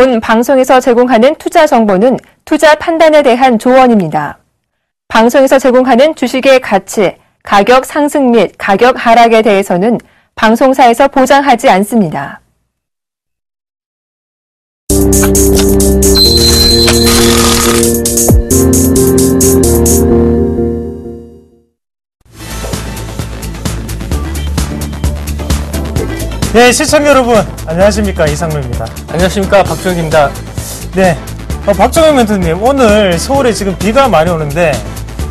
본 방송에서 제공하는 투자 정보는 투자 판단에 대한 조언입니다. 방송에서 제공하는 주식의 가치, 가격 상승 및 가격 하락에 대해서는 방송사에서 보장하지 않습니다. 네, 시청자 여러분 안녕하십니까, 이상로입니다. 안녕하십니까, 박종혁입니다. 네, 박종혁 멘토님, 오늘 서울에 지금 비가 많이 오는데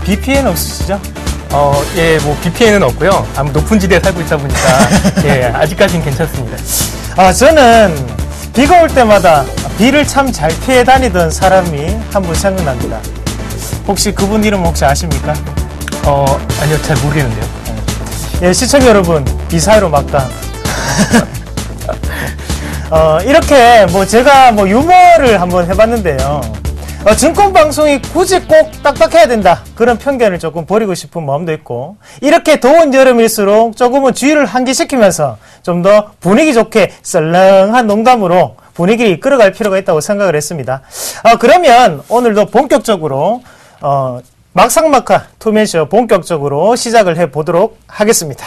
비 피해는 없으시죠? 예, 뭐 비 피해는 없고요. 아무 높은 지대에 살고 있다 보니까 예, 아직까지는 괜찮습니다. 저는 비가 올 때마다 비를 참 잘 피해 다니던 사람이 한 분 생각납니다. 혹시 그분 이름 혹시 아십니까? 아니요, 잘 모르겠는데요. 예, 시청자 여러분, 비 사이로 막다. 이렇게 제가 유머를 한번 해봤는데요. 증권방송이 굳이 꼭 딱딱해야 된다, 그런 편견을 조금 버리고 싶은 마음도 있고, 이렇게 더운 여름일수록 조금은 주의를 환기시키면서 좀 더 분위기 좋게 썰렁한 농담으로 분위기를 이끌어갈 필요가 있다고 생각을 했습니다. 그러면 오늘도 본격적으로 막상막하 투맨쇼 본격적으로 시작을 해보도록 하겠습니다.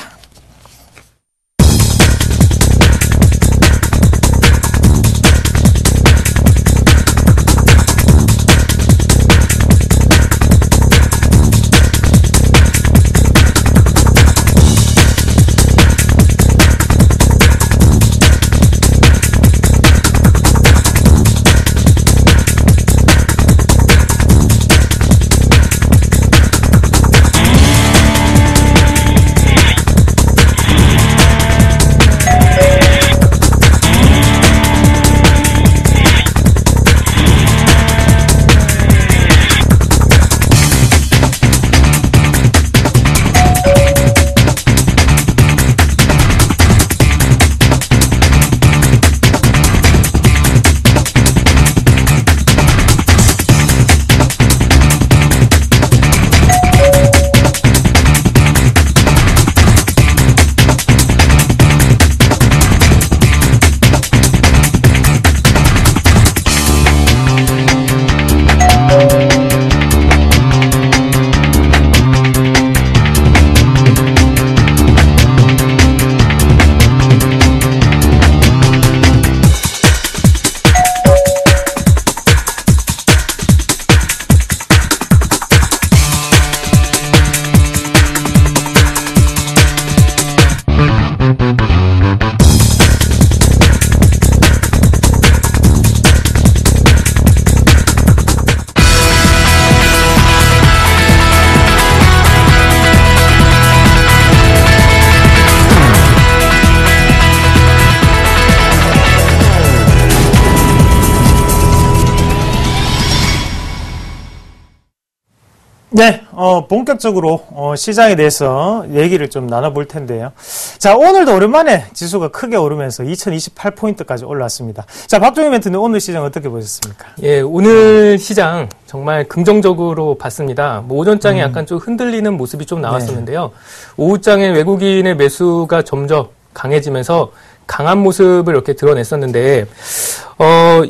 네, 본격적으로 시장에 대해서 얘기를 좀 나눠볼 텐데요. 자, 오늘도 오랜만에 지수가 크게 오르면서 2028포인트까지 올라왔습니다. 자, 박종희 멘토님, 오늘 시장 어떻게 보셨습니까? 예, 오늘 시장 정말 긍정적으로 봤습니다. 오전장에 약간 좀 흔들리는 모습이 좀 나왔었는데요. 네. 오후장에 외국인의 매수가 점점 강해지면서 강한 모습을 이렇게 드러냈었는데,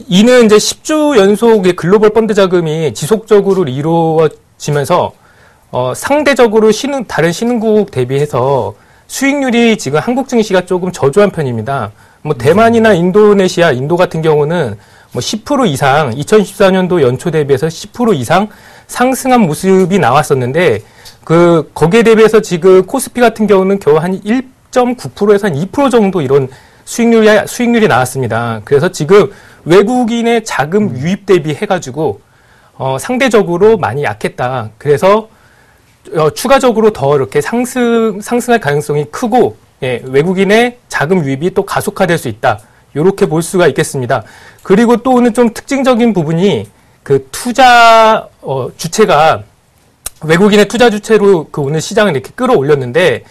이는 이제 10주 연속의 글로벌 펀드 자금이 지속적으로 이루어지면서, 상대적으로 다른 신흥국 대비해서 수익률이 지금 한국 증시가 조금 저조한 편입니다. 대만이나 인도네시아, 인도 같은 경우는 10% 이상, 2014년도 연초 대비해서 10% 이상 상승한 모습이 나왔었는데, 거기에 대비해서 지금 코스피 같은 경우는 겨우 한 1.9%에서 한 2% 정도 이런 수익률이 나왔습니다. 그래서 지금 외국인의 자금 유입 대비해가지고, 상대적으로 많이 약했다. 그래서, 추가적으로 더 이렇게 상승할 가능성이 크고, 예, 외국인의 자금 유입이 또 가속화될 수 있다. 요렇게 볼 수가 있겠습니다. 그리고 또 오늘 좀 특징적인 부분이 투자, 주체가 외국인의 투자 주체로 오늘 시장을 이렇게 끌어올렸는데,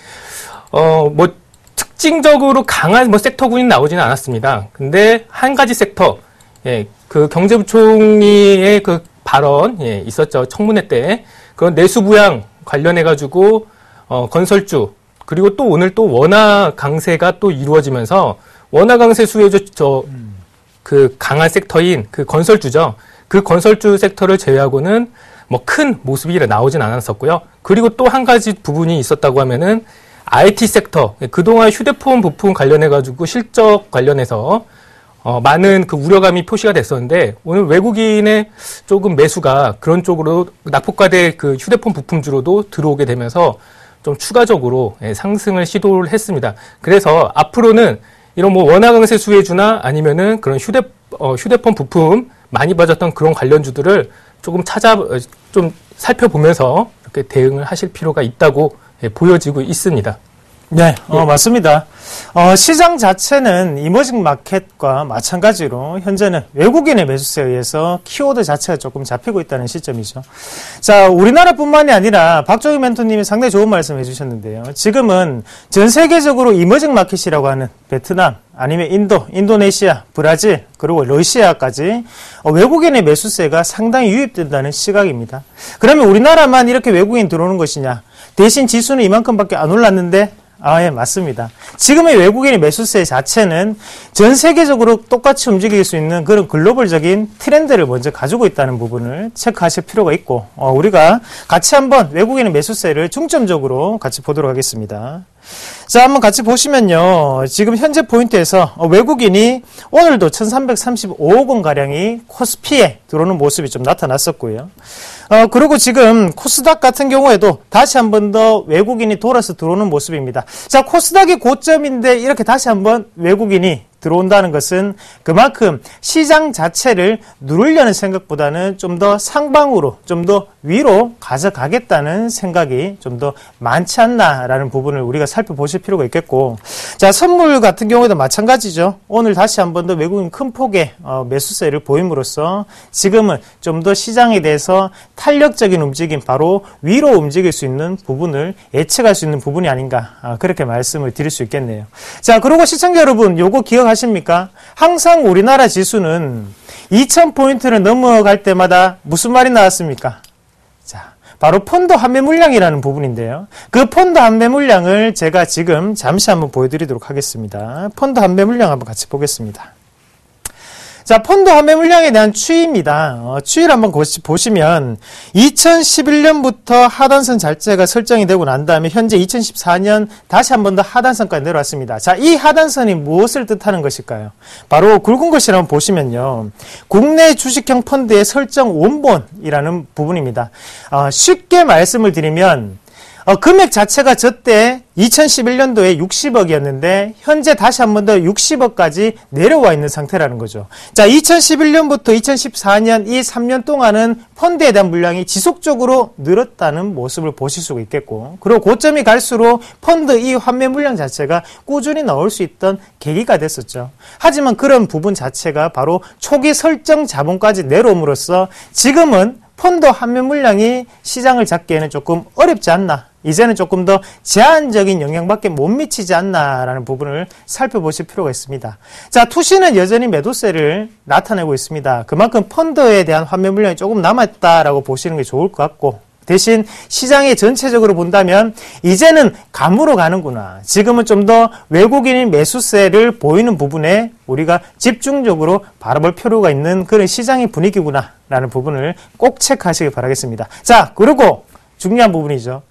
특징적으로 강한 섹터군이 나오지는 않았습니다. 근데 한 가지 섹터, 예, 경제부총리의 발언, 예, 있었죠. 청문회 때. 그런 내수부양 관련해가지고, 건설주, 그리고 또 오늘 또 원화 강세가 또 이루어지면서, 원화 강세 수혜주, 그 강한 섹터인 그 건설주죠. 그 건설주 섹터를 제외하고는 뭐 큰 모습이 나오진 않았었고요. 그리고 또 한 가지 부분이 있었다고 하면은 IT 섹터, 그동안 휴대폰 부품 관련해가지고 실적 관련해서 많은 그 우려감이 표시가 됐었는데 오늘 외국인의 조금 매수가 그런 쪽으로 낙폭과대 그 휴대폰 부품주로도 들어오게 되면서 좀 추가적으로 상승을 시도를 했습니다. 그래서 앞으로는 이런 뭐 원화강세 수혜주나 아니면은 그런 휴대폰 부품 많이 빠졌던 그런 관련주들을 조금 좀 살펴보면서 이렇게 대응을 하실 필요가 있다고 보여지고 있습니다. 네, 맞습니다. 시장 자체는 이머징 마켓과 마찬가지로 현재는 외국인의 매수세에 의해서 키워드 자체가 조금 잡히고 있다는 시점이죠. 자, 우리나라뿐만이 아니라 박종희 멘토님이 상당히 좋은 말씀 해주셨는데요. 지금은 전 세계적으로 이머징 마켓이라고 하는 베트남, 아니면 인도네시아, 브라질, 그리고 러시아까지 외국인의 매수세가 상당히 유입된다는 시각입니다. 그러면 우리나라만 이렇게 외국인 들어오는 것이냐? 대신 지수는 이만큼밖에 안 올랐는데 예, 맞습니다. 지금의 외국인의 매수세 자체는 전 세계적으로 똑같이 움직일 수 있는 그런 글로벌적인 트렌드를 먼저 가지고 있다는 부분을 체크하실 필요가 있고, 우리가 같이 한번 외국인의 매수세를 중점적으로 같이 보도록 하겠습니다. 자, 한번 같이 보시면요. 지금 현재 포인트에서 외국인이 오늘도 1335억 원가량이 코스피에 들어오는 모습이 좀 나타났었고요. 그리고 지금 코스닥 같은 경우에도 다시 한 번 더 외국인이 돌아서 들어오는 모습입니다. 자, 코스닥이 고점인데 이렇게 다시 한번 외국인이 들어온다는 것은 그만큼 시장 자체를 누르려는 생각보다는 좀 더 상방으로, 좀 더 위로 가져가겠다는 생각이 좀 더 많지 않나라는 부분을 우리가 살펴보실 필요가 있겠고, 자, 선물 같은 경우에도 마찬가지죠. 오늘 다시 한 번 더 외국인 큰 폭의 매수세를 보임으로써 지금은 좀 더 시장에 대해서 탄력적인 움직임, 바로 위로 움직일 수 있는 부분을 예측할 수 있는 부분이 아닌가, 그렇게 말씀을 드릴 수 있겠네요. 자, 그리고 시청자 여러분, 요거 기억하십니까? 항상 우리나라 지수는 2000포인트를 넘어갈 때마다 무슨 말이 나왔습니까? 자, 바로 펀드 환매 물량이라는 부분인데요. 그 펀드 환매 물량을 제가 지금 잠시 한번 보여드리도록 하겠습니다. 펀드 환매 물량 한번 같이 보겠습니다. 자, 펀드 환매 물량에 대한 추이입니다. 추이를 한번 보시면 2011년부터 하단선 잘제가 설정이 되고 난 다음에 현재 2014년 다시 한 번 더 하단선까지 내려왔습니다. 자, 이 하단선이 무엇을 뜻하는 것일까요? 바로 굵은 것이라 한번 보시면요. 국내 주식형 펀드의 설정 원본이라는 부분입니다. 쉽게 말씀을 드리면 금액 자체가 저때 2011년도에 60억이었는데 현재 다시 한 번 더 60억까지 내려와 있는 상태라는 거죠. 자, 2011년부터 2014년 이 3년 동안은 펀드에 대한 물량이 지속적으로 늘었다는 모습을 보실 수가 있겠고, 그리고 고점이 갈수록 펀드 이 환매 물량 자체가 꾸준히 나올 수 있던 계기가 됐었죠. 하지만 그런 부분 자체가 바로 초기 설정 자본까지 내려옴으로써 지금은 펀드 환매 물량이 시장을 잡기에는 조금 어렵지 않나, 이제는 조금 더 제한적인 영향밖에 못 미치지 않나라는 부분을 살펴보실 필요가 있습니다. 자, 투시는 여전히 매도세를 나타내고 있습니다. 그만큼 펀드에 대한 환매 물량이 조금 남았다라고 보시는 게 좋을 것 같고, 대신 시장이 전체적으로 본다면 이제는 감으로 가는구나, 지금은 좀 더 외국인 매수세를 보이는 부분에 우리가 집중적으로 바라볼 필요가 있는 그런 시장의 분위기구나 라는 부분을 꼭 체크하시길 바라겠습니다. 자, 그리고 중요한 부분이죠.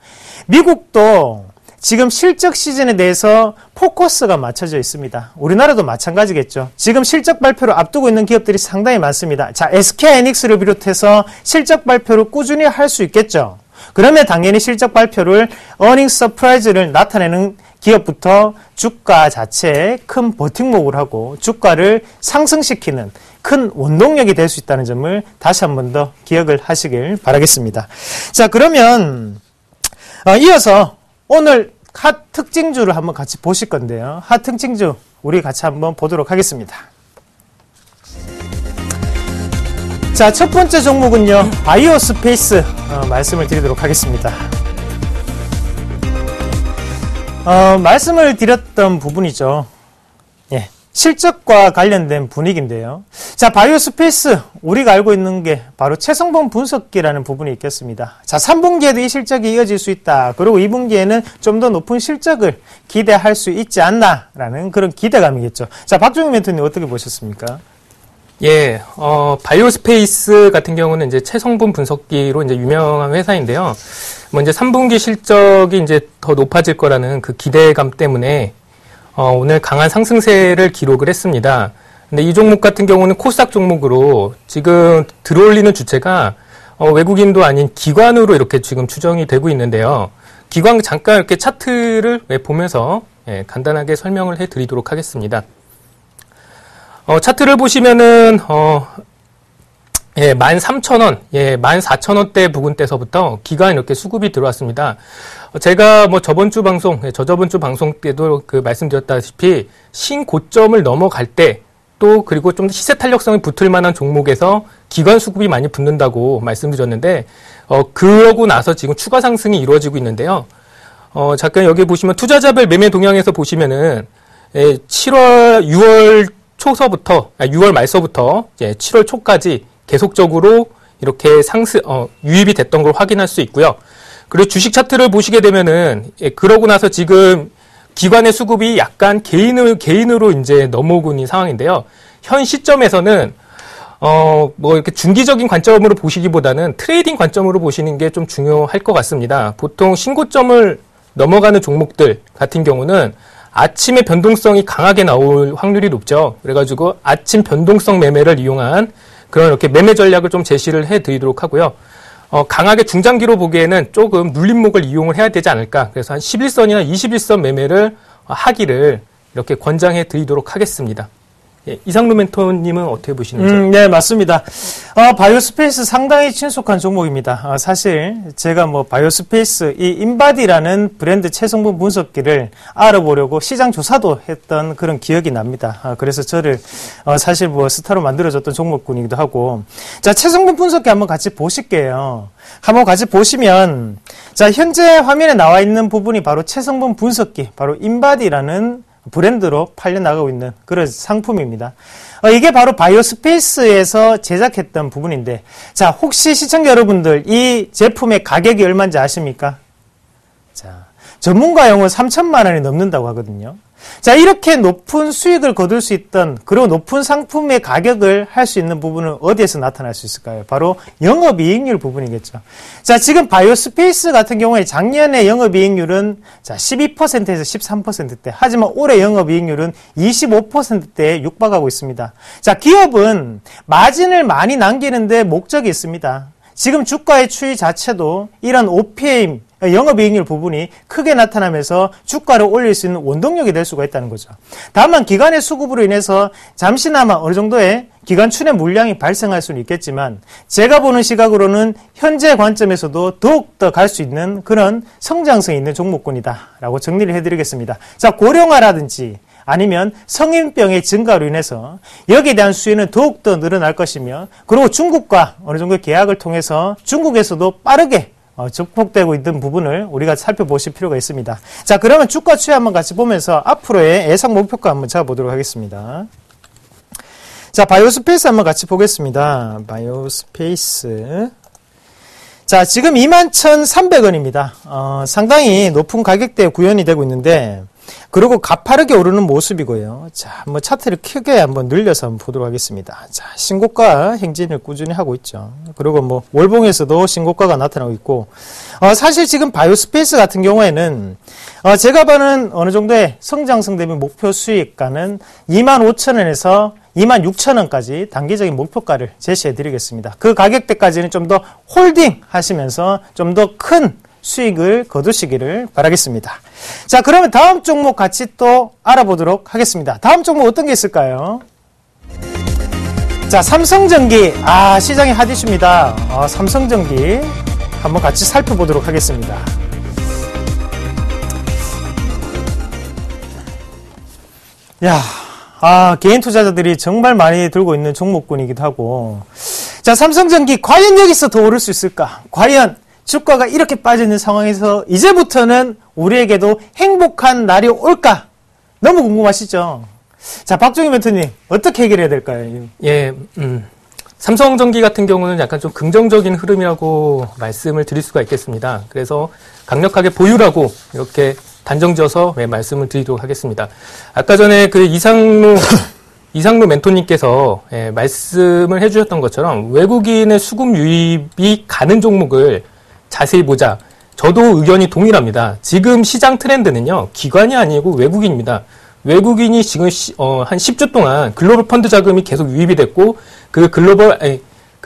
미국도 지금 실적 시즌에 대해서 포커스가 맞춰져 있습니다. 우리나라도 마찬가지겠죠. 지금 실적 발표를 앞두고 있는 기업들이 상당히 많습니다. 자, SK하이닉스를 비롯해서 실적 발표를 꾸준히 할 수 있겠죠. 그러면 당연히 실적 발표를 어닝 서프라이즈를 나타내는 기업부터 주가 자체에 큰 버팀목을 하고 주가를 상승시키는 큰 원동력이 될 수 있다는 점을 다시 한 번 더 기억을 하시길 바라겠습니다. 자, 그러면 이어서 오늘 핫 특징주를 한번 같이 보실 건데요. 핫 특징주 우리 같이 한번 보도록 하겠습니다. 자, 첫 번째 종목은요, 바이오 스페이스 말씀을 드리도록 하겠습니다. 말씀을 드렸던 부분이죠. 예, 실적과 관련된 분위기인데요. 자, 바이오 스페이스 우리가 알고 있는 게 바로 체성분 분석기라는 부분이 있겠습니다. 자, 3분기에도 이 실적이 이어질 수 있다. 그리고 2분기에는 좀 더 높은 실적을 기대할 수 있지 않나라는 그런 기대감이겠죠. 자, 박종희 멘토님 어떻게 보셨습니까? 예, 바이오스페이스 같은 경우는 이제 체성분 분석기로 이제 유명한 회사인데요. 뭐 이제 3분기 실적이 이제 더 높아질 거라는 그 기대감 때문에 오늘 강한 상승세를 기록을 했습니다. 근데 이 종목 같은 경우는 코스닥 종목으로 지금 들어올리는 주체가 외국인도 아닌 기관으로 이렇게 지금 추정이 되고 있는데요. 기관 잠깐 이렇게 차트를 보면서 간단하게 설명을 해드리도록 하겠습니다. 차트를 보시면은 13,000원, 14,000원대 부근대서부터 기간 이렇게 수급이 들어왔습니다. 제가 뭐 저번 주 방송 때도 그 말씀드렸다시피 신고점을 넘어갈 때 또 그리고 좀 시세 탄력성이 붙을 만한 종목에서 기관 수급이 많이 붙는다고 말씀드렸는데 그러고 나서 지금 추가 상승이 이루어지고 있는데요. 잠깐 여기 보시면 투자자별 매매 동향에서 보시면은 6월 말서부터 이제 7월 초까지 계속적으로 이렇게 유입이 됐던 걸 확인할 수 있고요. 그리고 주식 차트를 보시게 되면은 그러고 나서 지금 기관의 수급이 약간 개인으로 이제 넘어오고 있는 상황인데요. 현 시점에서는 뭐 이렇게 중기적인 관점으로 보시기보다는 트레이딩 관점으로 보시는 게 좀 중요할 것 같습니다. 보통 신고점을 넘어가는 종목들 같은 경우는 아침에 변동성이 강하게 나올 확률이 높죠. 그래가지고 아침 변동성 매매를 이용한 그런 이렇게 매매 전략을 좀 제시를 해드리도록 하고요. 강하게 중장기로 보기에는 조금 눌림목을 이용을 해야 되지 않을까. 그래서 한 11선이나 21선 매매를 하기를 이렇게 권장해 드리도록 하겠습니다. 예, 이상루 멘토님은 어떻게 보시는지? 네, 맞습니다. 바이오스페이스 상당히 친숙한 종목입니다. 사실 제가 뭐 바이오스페이스 이 인바디라는 브랜드 체성분 분석기를 알아보려고 시장 조사도 했던 그런 기억이 납니다. 그래서 저를 사실 뭐 스타로 만들어줬던 종목군이기도 하고. 자, 체성분 분석기 한번 같이 보실게요. 한번 같이 보시면, 자, 현재 화면에 나와 있는 부분이 바로 체성분 분석기, 바로 인바디라는 브랜드로 팔려나가고 있는 그런 상품입니다. 이게 바로 바이오스페이스에서 제작했던 부분인데, 자, 혹시 시청자 여러분들 이 제품의 가격이 얼마인지 아십니까? 자, 전문가 용어 3천만 원이 넘는다고 하거든요. 자, 이렇게 높은 수익을 거둘 수 있던 그런 높은 상품의 가격을 할 수 있는 부분은 어디에서 나타날 수 있을까요? 바로 영업이익률 부분이겠죠. 자, 지금 바이오스페이스 같은 경우에 작년에 영업이익률은 자, 12%에서 13%대. 하지만 올해 영업이익률은 25%대에 육박하고 있습니다. 자, 기업은 마진을 많이 남기는데 목적이 있습니다. 지금 주가의 추이 자체도 이런 OPM, 영업이익률 부분이 크게 나타나면서 주가를 올릴 수 있는 원동력이 될 수가 있다는 거죠. 다만 기관의 수급으로 인해서 잠시나마 어느 정도의 기관춘의 물량이 발생할 수는 있겠지만 제가 보는 시각으로는 현재 관점에서도 더욱더 갈 수 있는 그런 성장성이 있는 종목군이다 라고 정리를 해드리겠습니다. 자, 고령화라든지 아니면 성인병의 증가로 인해서 여기에 대한 수요는 더욱더 늘어날 것이며, 그리고 중국과 어느 정도 계약을 통해서 중국에서도 빠르게 증폭되고 있는 부분을 우리가 살펴보실 필요가 있습니다. 자, 그러면 주가 추이 한번 같이 보면서 앞으로의 예상 목표가 한번 잡아보도록 하겠습니다. 자, 바이오스페이스 한번 같이 보겠습니다. 바이오스페이스. 자, 지금 21,300원입니다. 상당히 높은 가격대에 구현이 되고 있는데, 그리고 가파르게 오르는 모습이고요. 자, 뭐 차트를 크게 한번 늘려서 한번 보도록 하겠습니다. 자, 신고가 행진을 꾸준히 하고 있죠. 그리고 뭐 월봉에서도 신고가가 나타나고 있고, 사실 지금 바이오스페이스 같은 경우에는 제가 보는 어느 정도의 성장성 대비 목표 수익가는 25,000원에서 26,000원까지 단기적인 목표가를 제시해 드리겠습니다. 그 가격대까지는 좀 더 홀딩 하시면서 좀 더 큰 수익을 거두시기를 바라겠습니다. 자, 그러면 다음 종목 같이 또 알아보도록 하겠습니다. 다음 종목 어떤 게 있을까요? 자, 삼성전기. 시장이 핫이슈입니다. 삼성전기 한번 같이 살펴보도록 하겠습니다. 개인 투자자들이 정말 많이 들고 있는 종목군이기도 하고. 자, 삼성전기 과연 여기서 더 오를 수 있을까? 과연 주가가 이렇게 빠져있는 상황에서 이제부터는 우리에게도 행복한 날이 올까? 너무 궁금하시죠? 자, 박종희 멘토님, 어떻게 해결해야 될까요? 예, 삼성전기 같은 경우는 약간 좀 긍정적인 흐름이라고 말씀을 드릴 수가 있겠습니다. 그래서 강력하게 보유라고 이렇게 단정지어서 말씀을 드리도록 하겠습니다. 아까 전에 그 이상루 이상로 멘토님께서 말씀을 해주셨던 것처럼 외국인의 수급 유입이 가는 종목을 자세히 보자. 저도 의견이 동일합니다. 지금 시장 트렌드는요, 기관이 아니고 외국인입니다. 외국인이 지금 한 10주 동안 글로벌 펀드 자금이 계속 유입이 됐고, 그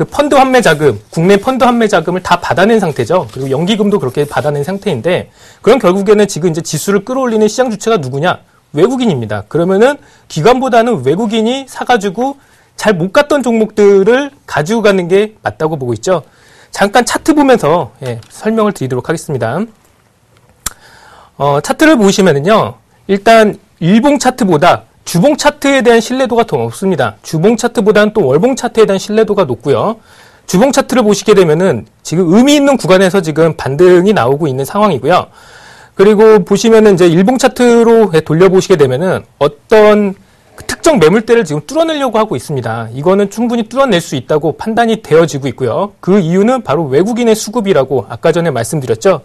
펀드 환매 자금, 국내 펀드 환매 자금을 다 받아낸 상태죠. 그리고 연기금도 그렇게 받아낸 상태인데, 그럼 결국에는 지금 이제 지수를 끌어올리는 시장 주체가 누구냐? 외국인입니다. 그러면은 기관보다는 외국인이 사가지고 잘 못 갔던 종목들을 가지고 가는 게 맞다고 보고 있죠. 잠깐 차트 보면서 설명을 드리도록 하겠습니다. 차트를 보시면은요, 일단 일봉 차트보다 주봉 차트에 대한 신뢰도가 더 높습니다. 주봉 차트보다는 또 월봉 차트에 대한 신뢰도가 높고요. 주봉 차트를 보시게 되면은 지금 의미 있는 구간에서 지금 반등이 나오고 있는 상황이고요. 그리고 보시면은 이제 일봉 차트로 돌려보시게 되면은 어떤 특정 매물대를 지금 뚫어내려고 하고 있습니다. 이거는 충분히 뚫어낼 수 있다고 판단이 되어지고 있고요. 그 이유는 바로 외국인의 수급이라고 아까 전에 말씀드렸죠.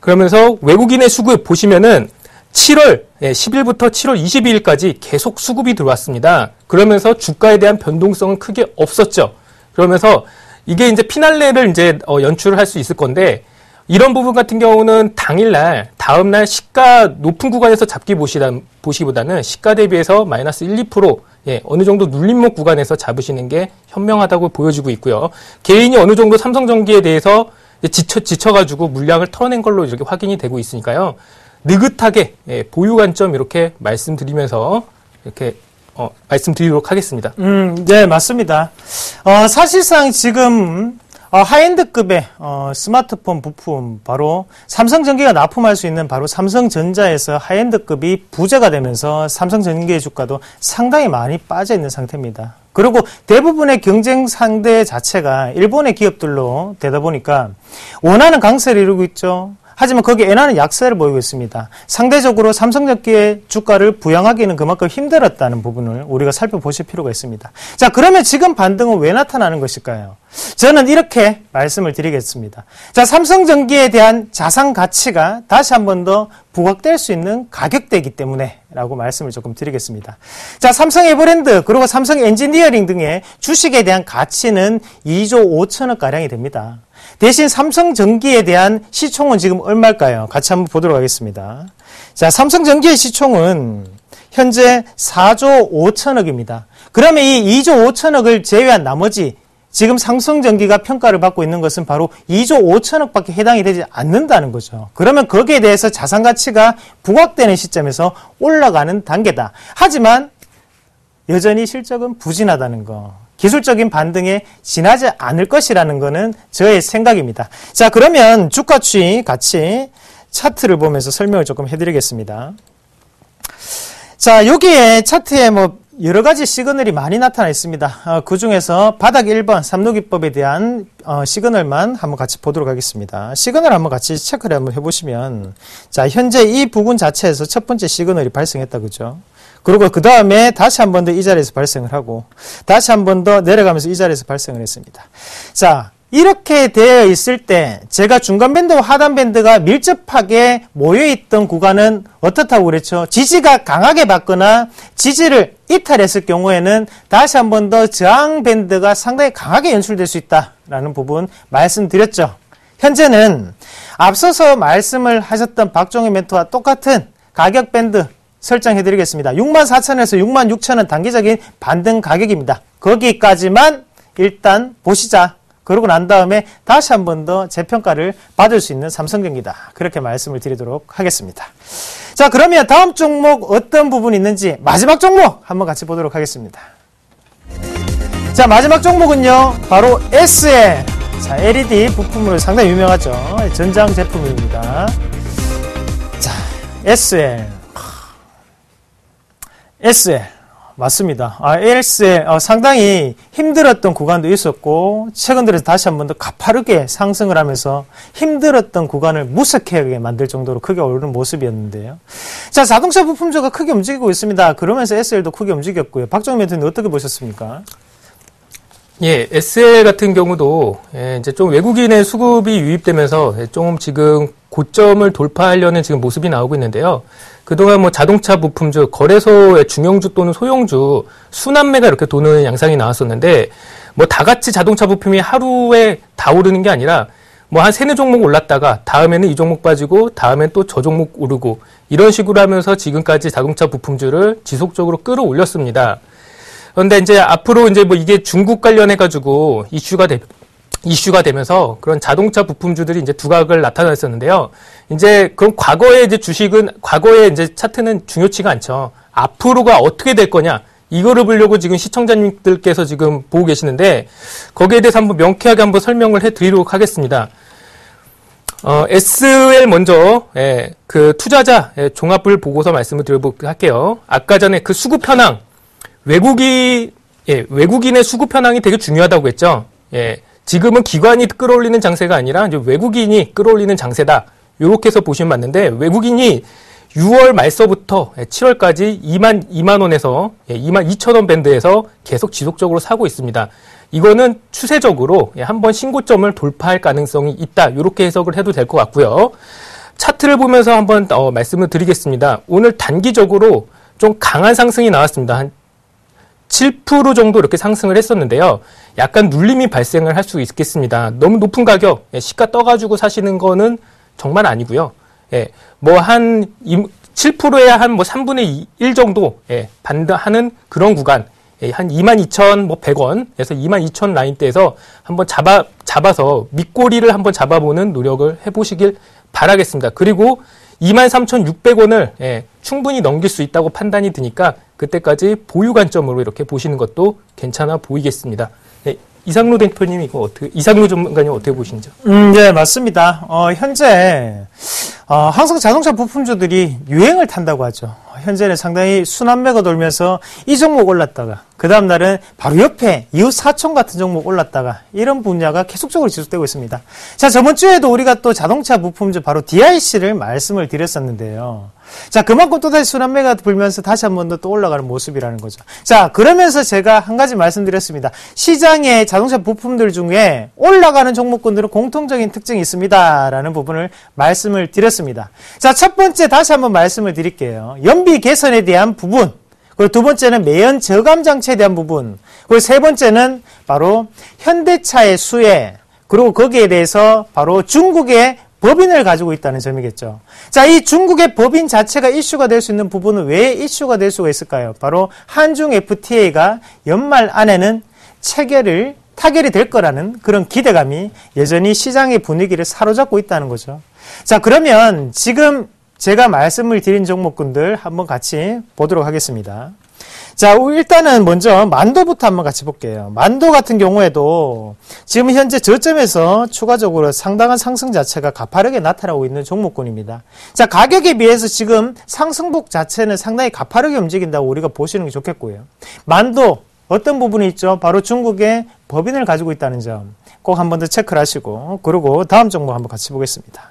그러면서 외국인의 수급 보시면은 7월 10일부터 7월 22일까지 계속 수급이 들어왔습니다. 그러면서 주가에 대한 변동성은 크게 없었죠. 그러면서 이게 이제 피날레를 이제 연출을 할 수 있을 건데, 이런 부분 같은 경우는 당일날, 다음날 시가 높은 구간에서 잡기 보시기보다는 시가 대비해서 마이너스 1, 2% 어느 정도 눌림목 구간에서 잡으시는 게 현명하다고 보여지고 있고요. 개인이 어느 정도 삼성전기에 대해서 지쳐가지고 물량을 털어낸 걸로 이렇게 확인이 되고 있으니까요. 느긋하게 보유 관점 이렇게 말씀드리면서 이렇게 말씀드리도록 하겠습니다. 네, 맞습니다. 사실상 지금 하이엔드급의 스마트폰 부품, 바로 삼성전기가 납품할 수 있는 바로 삼성전자에서 하이엔드급이 부재가 되면서 삼성전기의 주가도 상당히 많이 빠져 있는 상태입니다. 그리고 대부분의 경쟁 상대 자체가 일본의 기업들로 되다 보니까 원하는 강세를 이루고 있죠. 하지만 거기에 엔화는 약세를 보이고 있습니다. 상대적으로 삼성전기의 주가를 부양하기는 그만큼 힘들었다는 부분을 우리가 살펴보실 필요가 있습니다. 자, 그러면 지금 반등은 왜 나타나는 것일까요? 저는 이렇게 말씀을 드리겠습니다. 자, 삼성전기에 대한 자산 가치가 다시 한 번 더 부각될 수 있는 가격대이기 때문에 라고 말씀을 조금 드리겠습니다. 자, 삼성 에버랜드 그리고 삼성 엔지니어링 등의 주식에 대한 가치는 2조 5천억 가량이 됩니다. 대신 삼성전기에 대한 시총은 지금 얼마일까요? 같이 한번 보도록 하겠습니다. 자, 삼성전기의 시총은 현재 4조 5천억입니다. 그러면 이 2조 5천억을 제외한 나머지 지금 삼성전기가 평가를 받고 있는 것은 바로 2조 5천억밖에 해당이 되지 않는다는 거죠. 그러면 거기에 대해서 자산 가치가 부각되는 시점에서 올라가는 단계다. 하지만 여전히 실적은 부진하다는 거. 기술적인 반등에 지나지 않을 것이라는 것은 저의 생각입니다. 자, 그러면 주가 추이 같이 차트를 보면서 설명을 조금 해드리겠습니다. 자, 여기에 차트에 여러 가지 시그널이 많이 나타나 있습니다. 그 중에서 바닥 1번 삼루기법에 대한 시그널만 한번 같이 보도록 하겠습니다. 시그널 한번 같이 체크를 한번 해보시면, 자, 현재 이 부분 자체에서 첫 번째 시그널이 발생했다, 그죠? 그리고 그 다음에 다시 한 번 더 이 자리에서 발생을 하고, 다시 한 번 더 내려가면서 이 자리에서 발생을 했습니다. 자, 이렇게 되어 있을 때 제가 중간 밴드와 하단 밴드가 밀접하게 모여있던 구간은 어떻다고 그랬죠? 지지가 강하게 받거나 지지를 이탈했을 경우에는 다시 한 번 더 저항 밴드가 상당히 강하게 연출될 수 있다라는 부분 말씀드렸죠. 현재는 앞서서 말씀을 하셨던 박종희 멘토와 똑같은 가격 밴드 설정해드리겠습니다. 64,000원에서 66,000원 단기적인 반등 가격입니다. 거기까지만 일단 보시자. 그러고 난 다음에 다시 한 번 더 재평가를 받을 수 있는 삼성전기다. 그렇게 말씀을 드리도록 하겠습니다. 자, 그러면 다음 종목 어떤 부분이 있는지 마지막 종목 한번 같이 보도록 하겠습니다. 자, 마지막 종목은요, 바로 SL. 자, LED 부품으로 상당히 유명하죠. 전장 제품입니다. 자, SL. 맞습니다. SL 상당히 힘들었던 구간도 있었고, 최근 들어서 다시 한 번 더 가파르게 상승을 하면서 힘들었던 구간을 무색하게 만들 정도로 크게 오르는 모습이었는데요. 자, 자동차 부품주가 크게 움직이고 있습니다. 그러면서 SL도 크게 움직였고요. 박정희 멘토님 어떻게 보셨습니까? 예, SL 같은 경우도 이제 좀 외국인의 수급이 유입되면서 좀 지금 고점을 돌파하려는 지금 모습이 나오고 있는데요. 그동안 뭐 자동차 부품주, 거래소의 중형주 또는 소형주, 순환매가 이렇게 도는 양상이 나왔었는데, 뭐 다 같이 자동차 부품이 하루에 다 오르는 게 아니라, 뭐 한 세네 종목 올랐다가, 다음에는 이 종목 빠지고, 다음엔 또 저 종목 오르고, 이런 식으로 하면서 지금까지 자동차 부품주를 지속적으로 끌어올렸습니다. 그런데 이제 앞으로 이제 뭐 이게 중국 관련해가지고 이슈가 되면서 그런 자동차 부품주들이 이제 두각을 나타냈었는데요. 이제 그럼 과거의 이제 주식은, 과거의 이제 차트는 중요치가 않죠. 앞으로가 어떻게 될 거냐. 이거를 보려고 지금 시청자님들께서 지금 보고 계시는데, 거기에 대해서 한번 명쾌하게 한번 설명을 해 드리도록 하겠습니다. SL 먼저, 그 투자자 종합을 보고서 말씀을 드려볼게요 할게요. 아까 전에 그 수급 현황, 외국인의 수급 현황이 되게 중요하다고 했죠. 지금은 기관이 끌어올리는 장세가 아니라 이제 외국인이 끌어올리는 장세다. 이렇게 해서 보시면 맞는데, 외국인이 6월 말서부터 7월까지 2만 원에서 2만 2천 원 밴드에서 계속 지속적으로 사고 있습니다. 이거는 추세적으로 한번 신고점을 돌파할 가능성이 있다. 이렇게 해석을 해도 될 것 같고요. 차트를 보면서 한번 말씀을 드리겠습니다. 오늘 단기적으로 좀 강한 상승이 나왔습니다. 한 7% 정도 이렇게 상승을 했었는데요. 약간 눌림이 발생을 할 수 있겠습니다. 너무 높은 가격, 시가 떠가지고 사시는 거는 정말 아니고요. 뭐 한 7%에 한 뭐 3분의 1 정도 반등하는 그런 구간, 한 22,100원에서 22,000 라인대에서 한번 잡아서 밑꼬리를 한번 잡아보는 노력을 해보시길 바라겠습니다. 그리고 23,600원을 충분히 넘길 수 있다고 판단이 드니까 그때까지 보유 관점으로 이렇게 보시는 것도 괜찮아 보이겠습니다. 이상로 대표님 이상로 전문가님 어떻게 보시는지요? 네, 맞습니다. 현재 항상 자동차 부품주들이 유행을 탄다고 하죠. 현재는 상당히 순환매가 돌면서 이 종목 올랐다가 그 다음 날은 바로 옆에 이웃 사촌 같은 종목 올랐다가 이런 분야가 계속적으로 지속되고 있습니다. 자, 저번 주에도 우리가 또 자동차 부품주 바로 DIC를 말씀을 드렸었는데요. 자, 그만큼 또다시 순환매가 불면서 다시 한 번 더 또 올라가는 모습이라는 거죠. 자, 그러면서 제가 한 가지 말씀드렸습니다. 시장의 자동차 부품들 중에 올라가는 종목군들은 공통적인 특징이 있습니다. 라는 부분을 말씀을 드렸습니다. 자, 첫 번째 다시 한번 말씀을 드릴게요. 연비 개선에 대한 부분, 그리고 두 번째는 매연 저감 장치에 대한 부분, 그리고 세 번째는 바로 현대차의 수혜, 그리고 거기에 대해서 바로 중국의 법인을 가지고 있다는 점이겠죠. 자, 이 중국의 법인 자체가 이슈가 될 수 있는 부분은 왜 이슈가 될 수가 있을까요? 바로 한중 FTA가 연말 안에는 타결이 될 거라는 그런 기대감이 여전히 시장의 분위기를 사로잡고 있다는 거죠. 자, 그러면 지금 제가 말씀을 드린 종목군들 한번 같이 보도록 하겠습니다. 자, 일단은 먼저 만도부터 한번 같이 볼게요. 만도 같은 경우에도 지금 현재 저점에서 추가적으로 상당한 상승 자체가 가파르게 나타나고 있는 종목군입니다. 자, 가격에 비해서 지금 상승폭 자체는 상당히 가파르게 움직인다고 우리가 보시는 게 좋겠고요. 만도 어떤 부분이 있죠? 바로 중국의 법인을 가지고 있다는 점 꼭 한 번 더 체크를 하시고, 그리고 다음 종목 한번 같이 보겠습니다.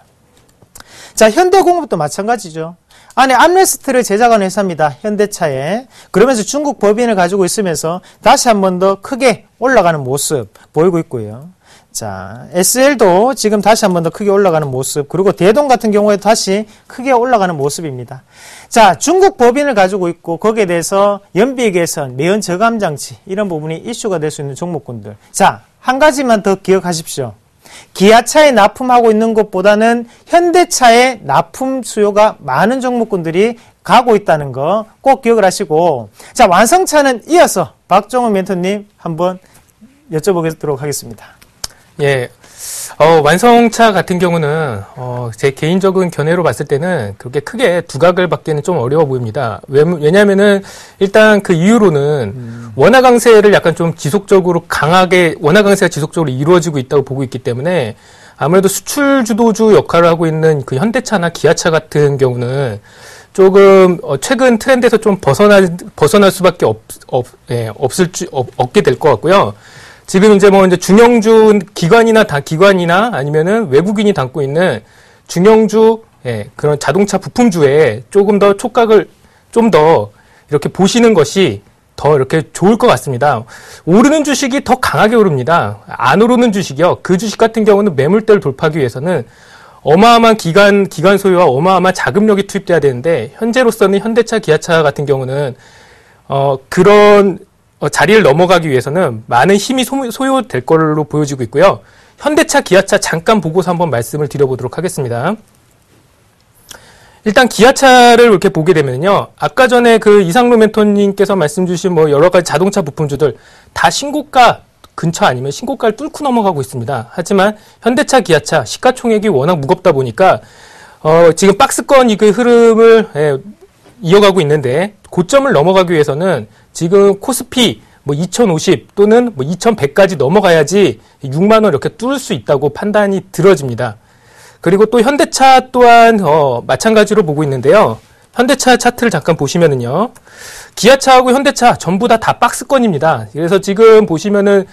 자, 현대공업도 마찬가지죠. 안에 암레스트를 제작한 회사입니다. 현대차에. 그러면서 중국 법인을 가지고 있으면서 다시 한 번 더 크게 올라가는 모습 보이고 있고요. 자, SL도 지금 다시 한 번 더 크게 올라가는 모습, 그리고 대동 같은 경우에도 다시 크게 올라가는 모습입니다. 자, 중국 법인을 가지고 있고 거기에 대해서 연비 개선, 매연 저감 장치 이런 부분이 이슈가 될 수 있는 종목군들. 자, 한 가지만 더 기억하십시오. 기아차에 납품하고 있는 것보다는 현대차에 납품 수요가 많은 종목군들이 가고 있다는 거 꼭 기억을 하시고, 자, 완성차는 이어서 박종훈 멘토님 한번 여쭤보도록 하겠습니다. 예. 완성차 같은 경우는, 제 개인적인 견해로 봤을 때는 그렇게 크게 두각을 받기는 좀 어려워 보입니다. 왜냐면은, 일단 그 이유로는 원화 강세를 약간 좀 지속적으로 원화 강세가 지속적으로 이루어지고 있다고 보고 있기 때문에 아무래도 수출 주도주 역할을 하고 있는 그 현대차나 기아차 같은 경우는 조금, 최근 트렌드에서 좀 벗어날 수밖에 없게 될 것 같고요. 지금 이제 중형주 기관이나 아니면은 외국인이 담고 있는 중형주, 그런 자동차 부품주에 조금 더 촉각을 좀 더 이렇게 보시는 것이 더 이렇게 좋을 것 같습니다. 오르는 주식이 더 강하게 오릅니다. 안 오르는 주식이요. 그 주식 같은 경우는 매물대를 돌파하기 위해서는 어마어마한 기간 소요와 어마어마한 자금력이 투입돼야 되는데 현재로서는 현대차, 기아차 같은 경우는 그런 자리를 넘어가기 위해서는 많은 힘이 소요될 걸로 보여지고 있고요. 현대차, 기아차 잠깐 보고서 한번 말씀을 드려보도록 하겠습니다. 일단 기아차를 이렇게 보게 되면요. 아까 전에 그 이상로 멘토님께서 말씀 주신 뭐 여러 가지 자동차 부품주들 다 신고가 근처 아니면 신고가를 뚫고 넘어가고 있습니다. 하지만 현대차, 기아차 시가총액이 워낙 무겁다 보니까 지금 박스권 그 흐름을 이어가고 있는데 고점을 넘어가기 위해서는 지금 코스피 뭐 2050 또는 뭐 2100까지 넘어가야지 6만 원 이렇게 뚫을 수 있다고 판단이 들어집니다. 그리고 또 현대차 또한 마찬가지로 보고 있는데요. 현대차 차트를 잠깐 보시면은요. 기아차하고 현대차 전부 다 박스권입니다. 그래서 지금 보시면은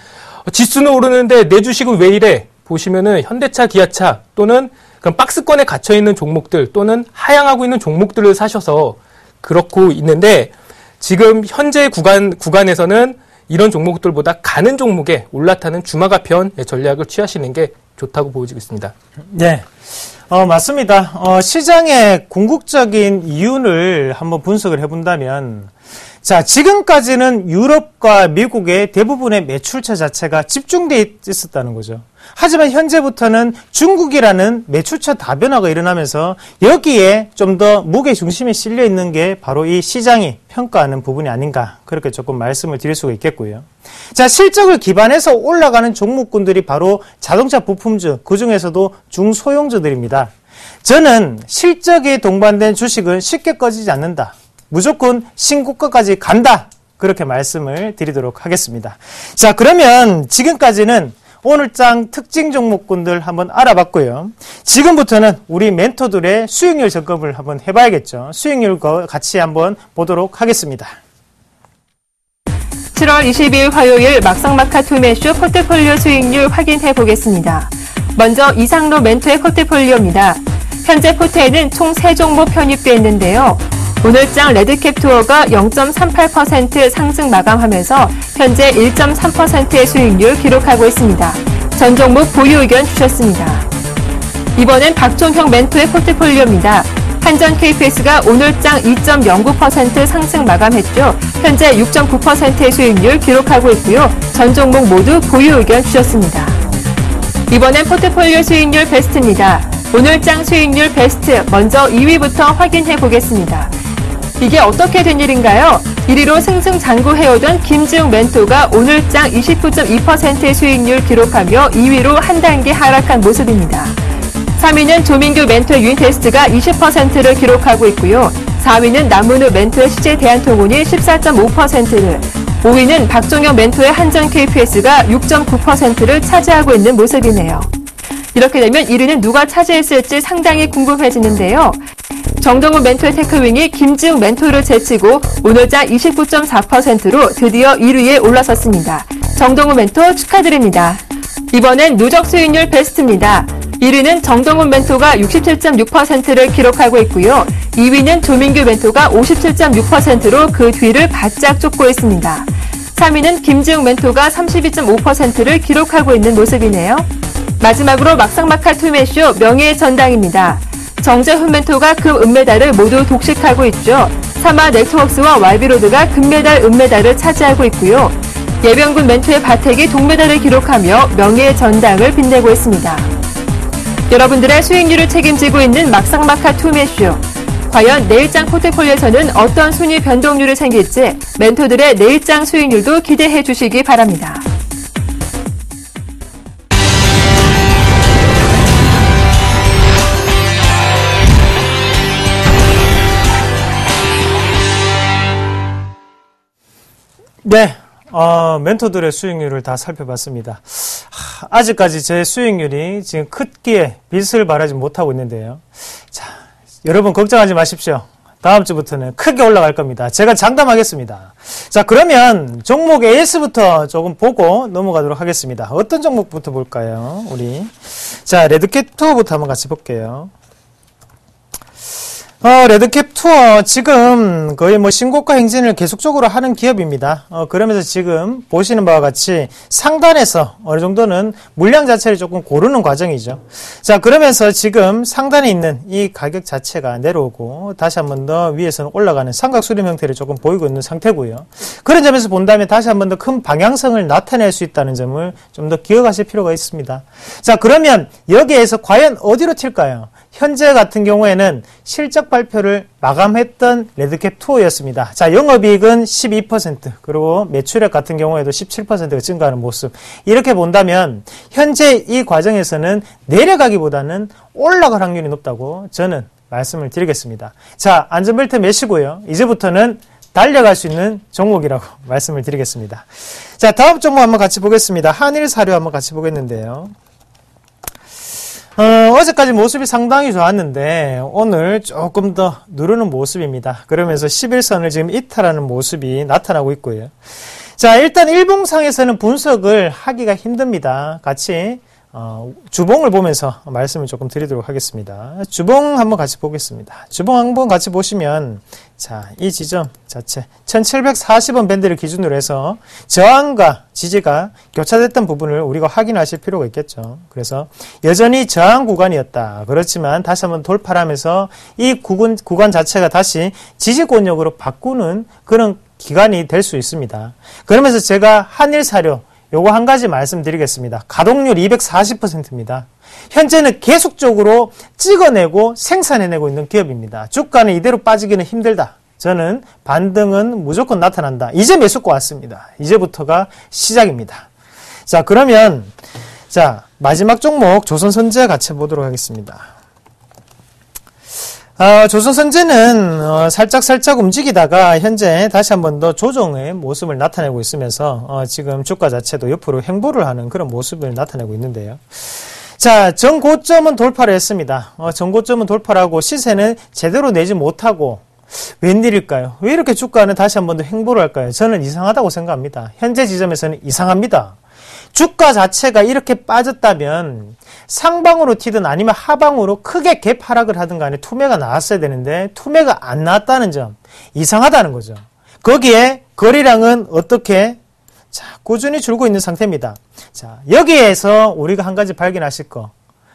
지수는 오르는데 내 주식은 왜 이래? 보시면은 현대차, 기아차 또는 그런 박스권에 갇혀 있는 종목들 또는 하향하고 있는 종목들을 사셔서 그렇고 있는데 지금 현재 구간에서는 이런 종목들보다 가는 종목에 올라타는 주마가편 전략을 취하시는 게 좋다고 보여지고 있습니다. 네. 맞습니다. 시장의 궁극적인 이윤을 한번 분석을 해본다면, 자, 지금까지는 유럽과 미국의 대부분의 매출처 자체가 집중되어 있었다는 거죠. 하지만 현재부터는 중국이라는 매출처 다변화가 일어나면서 여기에 좀 더 무게 중심이 실려 있는 게 바로 이 시장이 평가하는 부분이 아닌가, 그렇게 조금 말씀을 드릴 수가 있겠고요. 자, 실적을 기반해서 올라가는 종목군들이 바로 자동차 부품주, 그 중에서도 중소형주들입니다. 저는 실적에 동반된 주식은 쉽게 꺼지지 않는다. 무조건 신고가까지 간다. 그렇게 말씀을 드리도록 하겠습니다. 자, 그러면 지금까지는 오늘장 특징 종목군들 한번 알아봤고요. 지금부터는 우리 멘토들의 수익률 점검을 한번 해봐야겠죠. 수익률 같이 한번 보도록 하겠습니다. 7월 20일 화요일 막상막하 투매쇼 포트폴리오 수익률 확인해 보겠습니다. 먼저 이상로 멘토의 포트폴리오입니다. 현재 포트에는 총 3종목 편입되어 있는데요. 오늘장 레드캡 투어가 0.38% 상승 마감하면서 현재 1.3%의 수익률 기록하고 있습니다. 전 종목 보유 의견 주셨습니다. 이번엔 박종형 멘토의 포트폴리오입니다. 한전 KPS가 오늘장 2.09% 상승 마감했죠. 현재 6.9%의 수익률 기록하고 있고요. 전 종목 모두 보유 의견 주셨습니다. 이번엔 포트폴리오 수익률 베스트입니다. 오늘장 수익률 베스트 먼저 2위부터 확인해 보겠습니다. 이게 어떻게 된 일인가요? 1위로 승승장구해오던 김지웅 멘토가 오늘장 29.2%의 수익률 기록하며 2위로 한 단계 하락한 모습입니다. 3위는 조민규 멘토의 유인테스트가 20%를 기록하고 있고요. 4위는 남문우 멘토의 CJ대한통운이 14.5%를, 5위는 박종현 멘토의 한전 KPS가 6.9%를 차지하고 있는 모습이네요. 이렇게 되면 1위는 누가 차지했을지 상당히 궁금해지는데요. 정동훈 멘토의 테크윙이 김지웅 멘토를 제치고 오늘장 29.4%로 드디어 1위에 올라섰습니다. 정동훈 멘토 축하드립니다. 이번엔 누적 수익률 베스트입니다. 1위는 정동훈 멘토가 67.6%를 기록하고 있고요. 2위는 조민규 멘토가 57.6%로 그 뒤를 바짝 쫓고 있습니다. 3위는 김지웅 멘토가 32.5%를 기록하고 있는 모습이네요. 마지막으로 막상막하 투매쇼 명예의 전당입니다. 정재훈 멘토가 금, 은메달을 모두 독식하고 있죠. 사마 네트워크스와 YB로드가 금메달, 은메달을 차지하고 있고요. 예병군 멘토의 바택이 동메달을 기록하며 명예의 전당을 빛내고 있습니다. 여러분들의 수익률을 책임지고 있는 막상막하 투매쇼. 과연 내일장 포트폴리오에서는 어떤 순위 변동률이 생길지 멘토들의 내일장 수익률도 기대해 주시기 바랍니다. 네, 멘토들의 수익률을 다 살펴봤습니다. 아직까지 제 수익률이 지금 크기에 빛을 발하지 못하고 있는데요. 자, 여러분 걱정하지 마십시오. 다음 주부터는 크게 올라갈 겁니다. 제가 장담하겠습니다. 자, 그러면 종목 AS부터 조금 보고 넘어가도록 하겠습니다. 어떤 종목부터 볼까요? 우리 자, 레드캣 투어부터 한번 같이 볼게요. 레드캡 투어 지금 거의 뭐 신고가 행진을 계속적으로 하는 기업입니다. 그러면서 지금 보시는 바와 같이 상단에서 어느 정도는 물량 자체를 조금 고르는 과정이죠. 자, 그러면서 지금 상단에 있는 이 가격 자체가 내려오고 다시 한 번 더 위에서는 올라가는 삼각수렴 형태를 조금 보이고 있는 상태고요. 그런 점에서 본다면 다시 한 번 더 큰 방향성을 나타낼 수 있다는 점을 좀 더 기억하실 필요가 있습니다. 자, 그러면 여기에서 과연 어디로 튈까요? 현재 같은 경우에는 실적 발표를 마감했던 레드캡 투어였습니다. 자, 영업이익은 12%, 그리고 매출액 같은 경우에도 17%가 증가하는 모습. 이렇게 본다면 현재 이 과정에서는 내려가기보다는 올라갈 확률이 높다고 저는 말씀을 드리겠습니다. 자, 안전벨트 매시고요. 이제부터는 달려갈 수 있는 종목이라고 말씀을 드리겠습니다. 자, 다음 종목 한번 같이 보겠습니다. 한일사료 한번 같이 보겠는데요. 어제까지 모습이 상당히 좋았는데 오늘 조금 더 누르는 모습입니다. 그러면서 11선을 지금 이탈하는 모습이 나타나고 있고요. 자, 일단 일봉상에서는 분석을 하기가 힘듭니다. 같이 주봉을 보면서 말씀을 조금 드리도록 하겠습니다. 주봉 한번 같이 보겠습니다. 주봉 한번 같이 보시면, 자, 이 지점 자체 1740원 밴드를 기준으로 해서 저항과 지지가 교차됐던 부분을 우리가 확인하실 필요가 있겠죠. 그래서 여전히 저항 구간이었다. 그렇지만 다시 한번 돌파를 하면서 이 구간 자체가 다시 지지권역으로 바꾸는 그런 기간이 될 수 있습니다. 그러면서 제가 한일사료 요거 한 가지 말씀드리겠습니다. 가동률 240%입니다. 현재는 계속적으로 찍어내고 생산해내고 있는 기업입니다. 주가는 이대로 빠지기는 힘들다. 저는 반등은 무조건 나타난다. 이제 매수가 왔습니다. 이제부터가 시작입니다. 자, 그러면 자, 마지막 종목 조선선제 같이 보도록 하겠습니다. 조선선제는 살짝 움직이다가 현재 다시 한 번 더 조정의 모습을 나타내고 있으면서 지금 주가 자체도 옆으로 횡보를 하는 그런 모습을 나타내고 있는데요. 자, 전고점은 돌파를 했습니다. 전고점은 돌파를 하고 시세는 제대로 내지 못하고 웬일일까요? 왜 이렇게 주가는 다시 한 번 더 횡보를 할까요? 저는 이상하다고 생각합니다. 현재 지점에서는 이상합니다. 주가 자체가 이렇게 빠졌다면 상방으로 튀든 아니면 하방으로 크게 갭 하락을 하든 간에 투매가 나왔어야 되는데 투매가 안 나왔다는 점, 이상하다는 거죠. 거기에 거래량은 어떻게? 자, 꾸준히 줄고 있는 상태입니다. 자, 여기에서 우리가 한 가지 발견하실 거.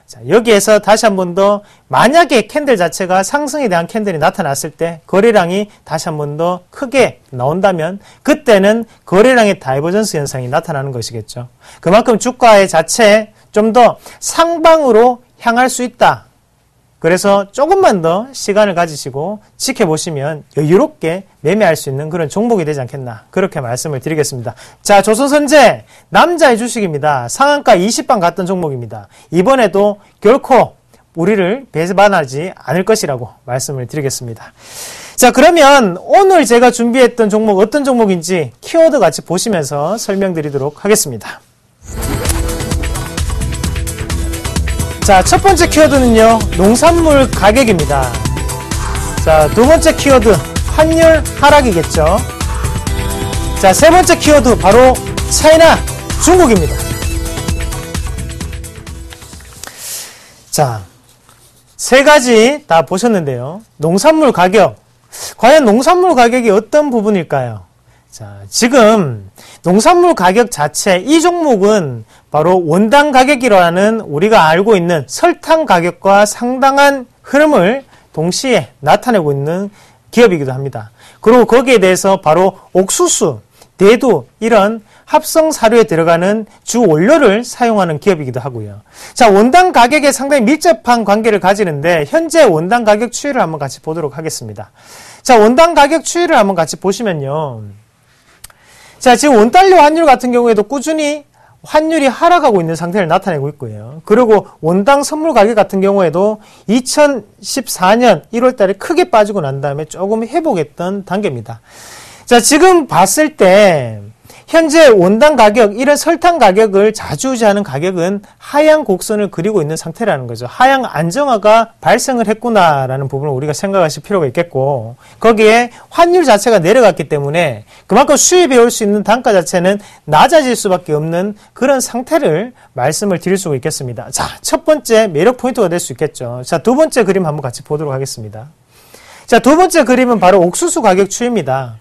자, 여기에서 다시 한 번 더 만약에 캔들 자체가 상승에 대한 캔들이 나타났을 때 거래량이 다시 한 번 더 크게 나온다면 그때는 거래량의 다이버전스 현상이 나타나는 것이겠죠. 그만큼 주가의 자체 좀 더 상방으로 향할 수 있다. 그래서 조금만 더 시간을 가지시고 지켜보시면 여유롭게 매매할 수 있는 그런 종목이 되지 않겠나, 그렇게 말씀을 드리겠습니다. 자, 조선선제 남자의 주식입니다. 상한가 20방 갔던 종목입니다. 이번에도 결코 우리를 배반하지 않을 것이라고 말씀을 드리겠습니다. 자, 그러면 오늘 제가 준비했던 종목 어떤 종목인지 키워드 같이 보시면서 설명드리도록 하겠습니다. 자, 첫 번째 키워드는요, 농산물 가격입니다. 자, 두 번째 키워드, 환율 하락이겠죠. 자, 세 번째 키워드, 바로 차이나, 중국입니다. 자, 세 가지 다 보셨는데요. 농산물 가격, 과연 농산물 가격이 어떤 부분일까요? 자, 지금 농산물 가격 자체, 이 종목은 바로 원당 가격이라는 우리가 알고 있는 설탕 가격과 상당한 흐름을 동시에 나타내고 있는 기업이기도 합니다. 그리고 거기에 대해서 바로 옥수수, 대두 이런 합성 사료에 들어가는 주 원료를 사용하는 기업이기도 하고요. 자, 원당 가격에 상당히 밀접한 관계를 가지는데 현재 원당 가격 추이를 한번 같이 보도록 하겠습니다. 자, 원당 가격 추이를 한번 같이 보시면요. 자, 지금 원달러 환율 같은 경우에도 꾸준히 환율이 하락하고 있는 상태를 나타내고 있고요. 그리고 원당 선물 가격 같은 경우에도 2014년 1월 달에 크게 빠지고 난 다음에 조금 회복했던 단계입니다. 자, 지금 봤을 때 현재 원당 가격, 이런 설탕 가격을 좌지우지하는 가격은 하향 곡선을 그리고 있는 상태라는 거죠. 하향 안정화가 발생을 했구나라는 부분을 우리가 생각하실 필요가 있겠고, 거기에 환율 자체가 내려갔기 때문에 그만큼 수입해 올 수 있는 단가 자체는 낮아질 수밖에 없는 그런 상태를 말씀을 드릴 수가 있겠습니다. 자, 첫 번째 매력 포인트가 될 수 있겠죠. 자, 두 번째 그림 한번 같이 보도록 하겠습니다. 자, 두 번째 그림은 바로 옥수수 가격 추이입니다.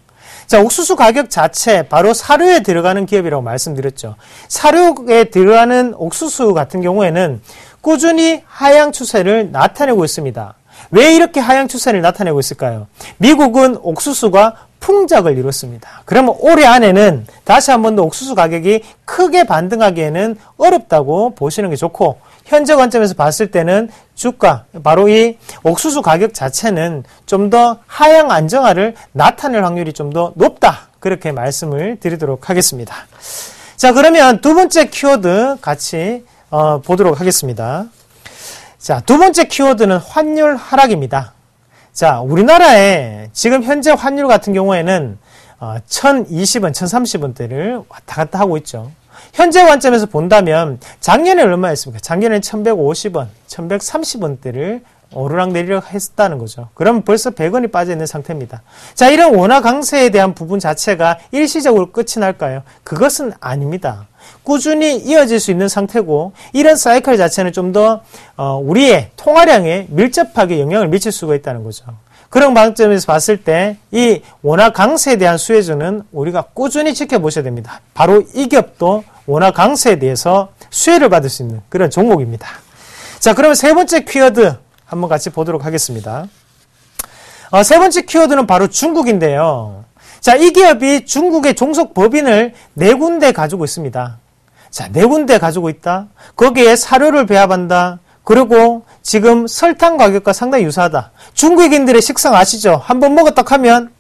자, 옥수수 가격 자체, 바로 사료에 들어가는 기업이라고 말씀드렸죠. 사료에 들어가는 옥수수 같은 경우에는 꾸준히 하향 추세를 나타내고 있습니다. 왜 이렇게 하향 추세를 나타내고 있을까요? 미국은 옥수수가 풍작을 이뤘습니다. 그러면 올해 안에는 다시 한 번 더 옥수수 가격이 크게 반등하기에는 어렵다고 보시는 게 좋고, 현재 관점에서 봤을 때는 주가, 바로 이 옥수수 가격 자체는 좀 더 하향 안정화를 나타낼 확률이 좀 더 높다. 그렇게 말씀을 드리도록 하겠습니다. 자, 그러면 두 번째 키워드 같이 보도록 하겠습니다. 자, 두 번째 키워드는 환율 하락입니다. 자, 우리나라에 지금 현재 환율 같은 경우에는 1020원, 1030원대를 왔다 갔다 하고 있죠. 현재 관점에서 본다면 작년에 얼마였습니까? 작년에 1150원, 1130원대를 오르락내리락 했다는 거죠. 그럼 벌써 100원이 빠져있는 상태입니다. 자, 이런 원화 강세에 대한 부분 자체가 일시적으로 끝이 날까요? 그것은 아닙니다. 꾸준히 이어질 수 있는 상태고, 이런 사이클 자체는 좀 더 우리의 통화량에 밀접하게 영향을 미칠 수가 있다는 거죠. 그런 관점에서 봤을 때 이 원화 강세에 대한 수혜주는 우리가 꾸준히 지켜보셔야 됩니다. 바로 이 기업도 원화 강세에 대해서 수혜를 받을 수 있는 그런 종목입니다. 자, 그러면 세 번째 키워드 한번 같이 보도록 하겠습니다. 세 번째 키워드는 바로 중국인데요. 자, 이 기업이 중국의 종속 법인을 4군데 가지고 있습니다. 자, 4군데 가지고 있다. 거기에 사료를 배합한다. 그리고 지금 설탕 가격과 상당히 유사하다. 중국인들의 식성 아시죠? 한번 먹었다 하면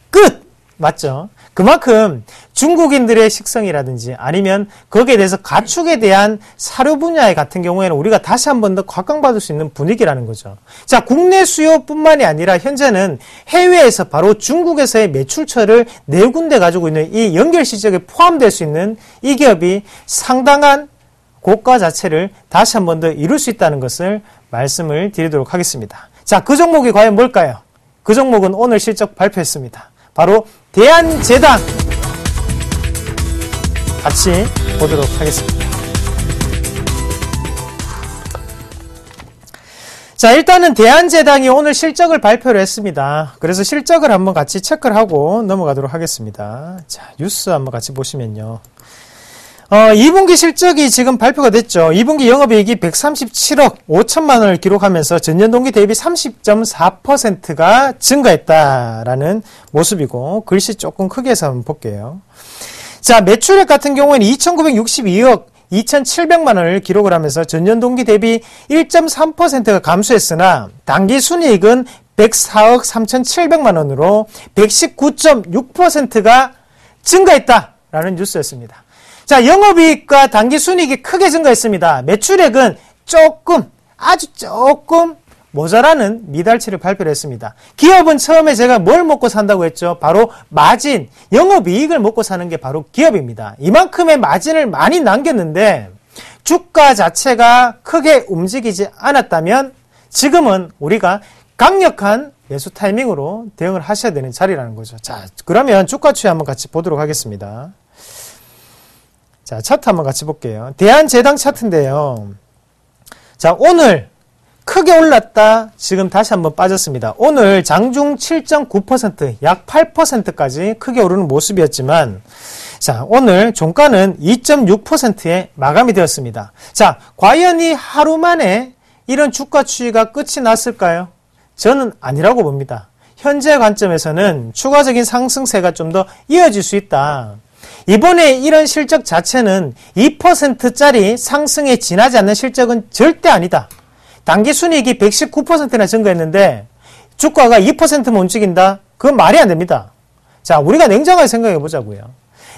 끝! 맞죠? 그만큼 중국인들의 식성이라든지 아니면 거기에 대해서 가축에 대한 사료 분야에 같은 경우에는 우리가 다시 한 번 더 각광받을 수 있는 분위기라는 거죠. 자, 국내 수요뿐만이 아니라 현재는 해외에서 바로 중국에서의 매출처를 4군데 가지고 있는 이 연결 실적에 포함될 수 있는 이 기업이 상당한 고가 자체를 다시 한 번 더 이룰 수 있다는 것을 말씀을 드리도록 하겠습니다. 자, 그 종목이 과연 뭘까요? 그 종목은 오늘 실적 발표했습니다. 바로 대한제당 같이 보도록 하겠습니다. 자, 일단은 대한제당이 오늘 실적을 발표를 했습니다. 그래서 실적을 한번 같이 체크를 하고 넘어가도록 하겠습니다. 자, 뉴스 한번 같이 보시면요. 2분기 실적이 지금 발표가 됐죠. 2분기 영업이익이 137억 5천만 원을 기록하면서 전년 동기 대비 30.4%가 증가했다라는 모습이고, 글씨 조금 크게 해서 한번 볼게요. 자, 매출액 같은 경우에는 2,962억 2,700만 원을 기록을 하면서 전년 동기 대비 1.3%가 감소했으나 당기순이익은 104억 3,700만 원으로 119.6%가 증가했다라는 뉴스였습니다. 자, 영업이익과 당기순이익이 크게 증가했습니다. 매출액은 아주 조금 모자라는 미달치를 발표를 했습니다. 기업은 처음에 제가 뭘 먹고 산다고 했죠? 바로 마진, 영업이익을 먹고 사는 게 바로 기업입니다. 이만큼의 마진을 많이 남겼는데 주가 자체가 크게 움직이지 않았다면 지금은 우리가 강력한 매수 타이밍으로 대응을 하셔야 되는 자리라는 거죠. 자, 그러면 주가 추이 한번 같이 보도록 하겠습니다. 자, 차트 한번 같이 볼게요. 대한제당 차트인데요. 자, 오늘 크게 올랐다 지금 다시 한번 빠졌습니다. 오늘 장중 7.9%, 약 8%까지 크게 오르는 모습이었지만, 자, 오늘 종가는 2.6%에 마감이 되었습니다. 자, 과연 이 하루 만에 이런 주가 추이가 끝이 났을까요? 저는 아니라고 봅니다. 현재 관점에서는 추가적인 상승세가 좀 더 이어질 수 있다. 이번에 이런 실적 자체는 2%짜리 상승에 지나지 않는 실적은 절대 아니다. 당기순이익이 119%나 증가했는데 주가가 2%만 움직인다? 그건 말이 안 됩니다. 자, 우리가 냉정하게 생각해 보자고요.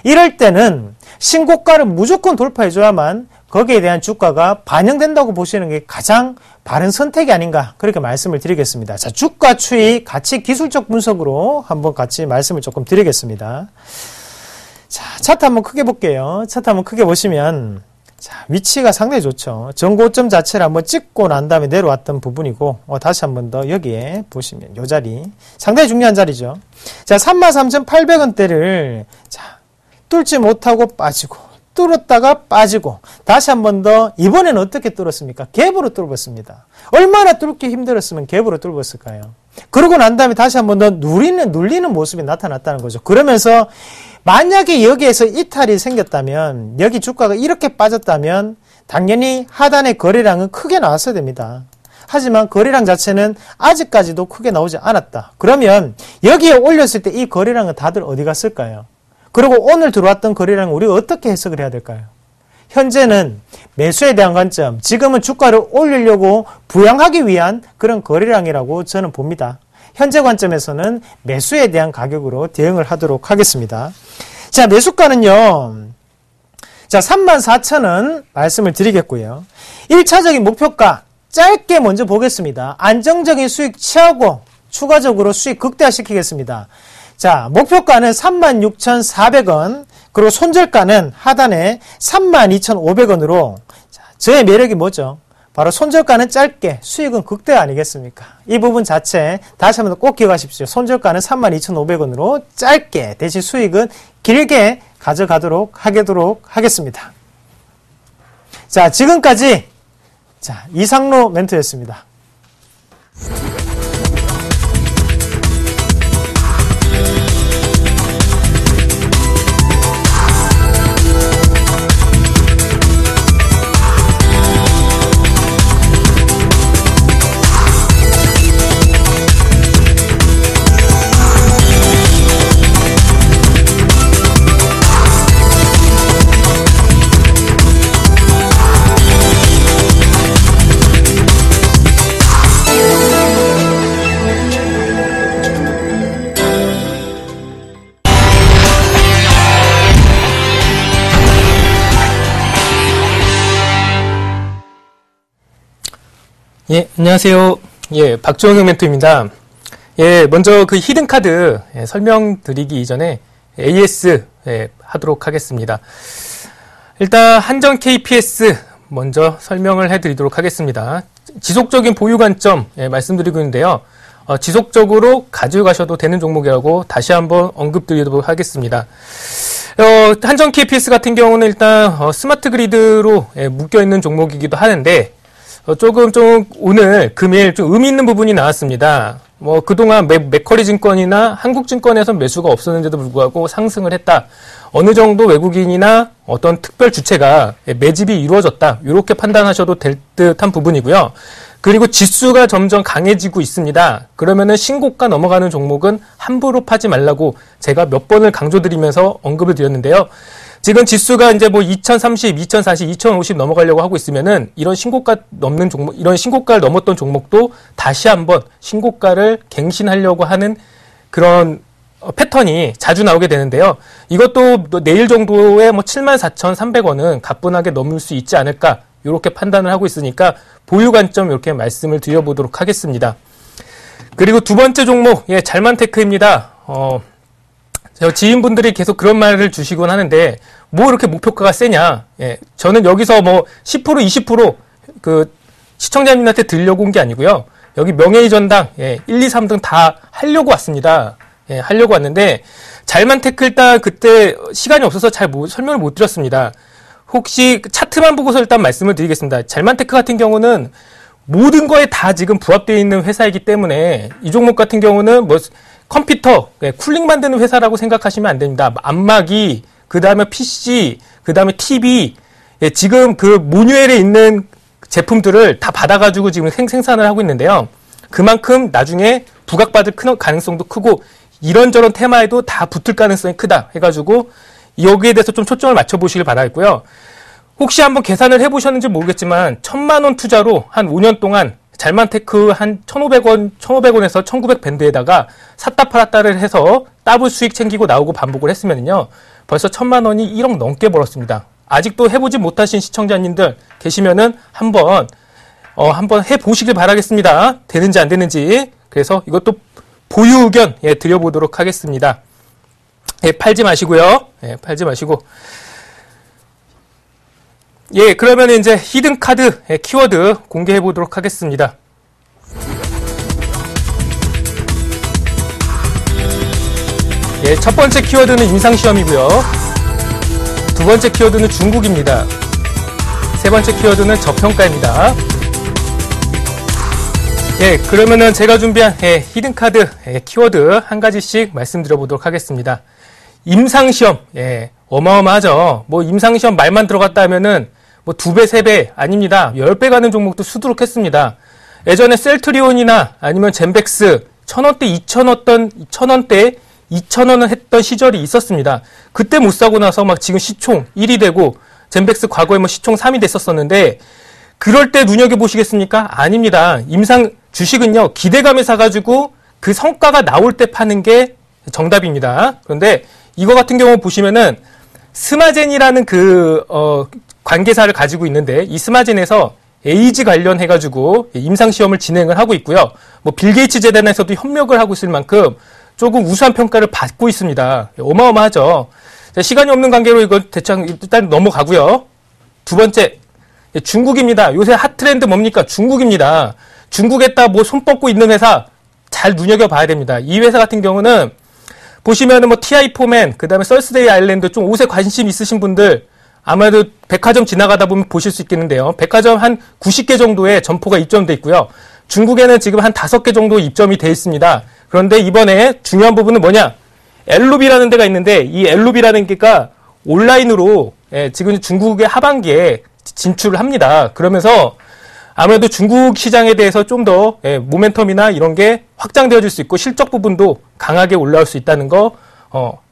이럴 때는 신고가를 무조건 돌파해줘야만 거기에 대한 주가가 반영된다고 보시는 게 가장 바른 선택이 아닌가, 그렇게 말씀을 드리겠습니다. 자, 주가 추이 같이 기술적 분석으로 한번 같이 말씀을 조금 드리겠습니다. 자, 차트 한번 크게 볼게요. 차트 한번 크게 보시면, 자, 위치가 상당히 좋죠. 전고점 자체를 한번 찍고 난 다음에 내려왔던 부분이고, 다시 한번 더 여기에 보시면, 요 자리. 상당히 중요한 자리죠. 자, 33,800원대를, 자, 뚫지 못하고 빠지고, 뚫었다가 빠지고, 다시 한번 더, 이번에는 어떻게 뚫었습니까? 갭으로 뚫었습니다. 얼마나 뚫기 힘들었으면 갭으로 뚫었을까요? 그러고 난 다음에 다시 한번 더 눌리는 모습이 나타났다는 거죠. 그러면서 만약에 여기에서 이탈이 생겼다면, 여기 주가가 이렇게 빠졌다면 당연히 하단의 거래량은 크게 나왔어야 됩니다. 하지만 거래량 자체는 아직까지도 크게 나오지 않았다. 그러면 여기에 올렸을 때 이 거래량은 다들 어디 갔을까요? 그리고 오늘 들어왔던 거래량은 우리가 어떻게 해석을 해야 될까요? 현재는 매수에 대한 관점, 지금은 주가를 올리려고 부양하기 위한 그런 거래량이라고 저는 봅니다. 현재 관점에서는 매수에 대한 가격으로 대응을 하도록 하겠습니다. 자, 매수가는요. 자, 34,000원 말씀을 드리겠고요. 1차적인 목표가 짧게 먼저 보겠습니다. 안정적인 수익 취하고 추가적으로 수익 극대화시키겠습니다. 자, 목표가는 36,400원, 그리고 손절가는 하단에 32,500원으로, 저의 매력이 뭐죠? 바로 손절가는 짧게, 수익은 극대화 아니겠습니까? 이 부분 자체 다시 한번 꼭 기억하십시오. 손절가는 32,500원으로 짧게, 대신 수익은 길게 가져가도록 하겠습니다. 자, 지금까지 이상로 멘토였습니다. 예, 안녕하세요. 예, 박주영 멘토입니다. 예, 먼저 그 히든카드 설명드리기 이전에 AS 하도록 하겠습니다. 일단 한전 KPS 먼저 설명을 해드리도록 하겠습니다. 지속적인 보유 관점 말씀드리고 있는데요. 지속적으로 가져가셔도 되는 종목이라고 다시 한번 언급드리도록 하겠습니다. 한전 KPS 같은 경우는 일단 스마트 그리드로 묶여있는 종목이기도 하는데 조금 오늘 금일 좀 의미 있는 부분이 나왔습니다. 그동안 맥쿼리 증권이나 한국증권에서 매수가 없었는데도 불구하고 상승을 했다. 어느 정도 외국인이나 어떤 특별 주체가 매집이 이루어졌다. 이렇게 판단하셔도 될 듯한 부분이고요. 그리고 지수가 점점 강해지고 있습니다. 그러면은 신고가 넘어가는 종목은 함부로 파지 말라고 제가 몇 번을 강조드리면서 언급을 드렸는데요. 지금 지수가 이제 2030, 2040, 2050 넘어가려고 하고 있으면은 이런 신고가 넘는 종목, 이런 신고가를 넘었던 종목도 다시 한번 신고가를 갱신하려고 하는 그런 패턴이 자주 나오게 되는데요. 이것도 내일 정도에 74,300원은 가뿐하게 넘을 수 있지 않을까, 이렇게 판단을 하고 있으니까 보유 관점 이렇게 말씀을 드려보도록 하겠습니다. 그리고 두 번째 종목, 잘만테크입니다. 지인분들이 계속 그런 말을 주시곤 하는데, 이렇게 목표가가 세냐. 저는 여기서 10%, 20% 그 시청자님한테 드리려고 온 게 아니고요. 여기 명예의전당, 1, 2, 3등 다 하려고 왔습니다. 하려고 왔는데, 잘만테크 일단 그때 시간이 없어서 잘 설명을 못 드렸습니다. 혹시 차트만 보고서 일단 말씀을 드리겠습니다. 잘만테크 같은 경우는 모든 거에 다 지금 부합되어 있는 회사이기 때문에 이 종목 같은 경우는 컴퓨터, 쿨링 만드는 회사라고 생각하시면 안 됩니다. 안마기, 그 다음에 PC, 그 다음에 TV, 지금 그 모뉴얼에 있는 제품들을 다 받아가지고 지금 생산을 하고 있는데요. 그만큼 나중에 부각받을 가능성도 크고 이런저런 테마에도 다 붙을 가능성이 크다 해가지고 여기에 대해서 좀 초점을 맞춰보시길 바라겠고요. 혹시 한번 계산을 해보셨는지 모르겠지만 1,000만원 투자로 한 5년 동안 잘만테크 한 1,500원에서 1,900 밴드에다가 샀다 팔았다를 해서 더블 수익 챙기고 나오고 반복을 했으면요. 벌써 1,000만원이 1억 넘게 벌었습니다. 아직도 해보지 못하신 시청자님들 계시면은 한번 해보시길 바라겠습니다. 되는지 안 되는지. 그래서 이것도 보유 의견 드려보도록 하겠습니다. 팔지 마시고요. 팔지 마시고. 그러면 이제 히든카드 키워드 공개해 보도록 하겠습니다. 첫 번째 키워드는 임상시험이고요. 두 번째 키워드는 중국입니다. 세 번째 키워드는 저평가입니다. 예, 그러면은 제가 준비한 히든카드 키워드 한 가지씩 말씀드려보도록 하겠습니다. 임상시험, 어마어마하죠. 뭐 임상시험 말만 들어갔다 하면은 뭐 2배, 3배 아닙니다. 10배 가는 종목도 수두룩했습니다. 예전에 셀트리온이나 아니면 젠백스 1,000원대, 2,000원대 2,000원을 했던 시절이 있었습니다. 그때 못 사고 나서 막 지금 시총 1위 되고 젠백스 과거에 뭐 시총 3위 됐었었는데 그럴 때 눈여겨보시겠습니까? 아닙니다. 주식은요, 기대감에 사가지고 그 성과가 나올 때 파는 게 정답입니다. 그런데 이거 같은 경우 보시면은 스마젠이라는 관계사를 가지고 있는데 이 스마젠에서 에이즈 관련해가지고 임상시험을 진행을 하고 있고요. 뭐 빌 게이츠 재단에서도 협력을 하고 있을 만큼 조금 우수한 평가를 받고 있습니다. 어마어마하죠. 시간이 없는 관계로 이거 대충 일단 넘어가고요. 두 번째, 중국입니다. 요새 핫 트렌드 뭡니까? 중국입니다. 중국에다 뭐 손 뻗고 있는 회사 잘 눈여겨봐야 됩니다. 이 회사 같은 경우는 보시면은 뭐 TI4맨, 그 다음에 썰스데이 아일랜드 좀 옷에 관심 있으신 분들 아마도 백화점 지나가다 보면 보실 수 있겠는데요. 백화점 한 90개 정도의 점포가 입점돼 있고요. 중국에는 지금 한 5개 정도 입점이 돼 있습니다. 그런데 이번에 중요한 부분은 뭐냐? 엘루비라는 데가 있는데 이 엘루비라는 데가 온라인으로 지금 중국의 하반기에 진출을 합니다. 그러면서 아무래도 중국 시장에 대해서 좀 더 모멘텀이나 이런 게 확장되어질 수 있고 실적 부분도 강하게 올라올 수 있다는 거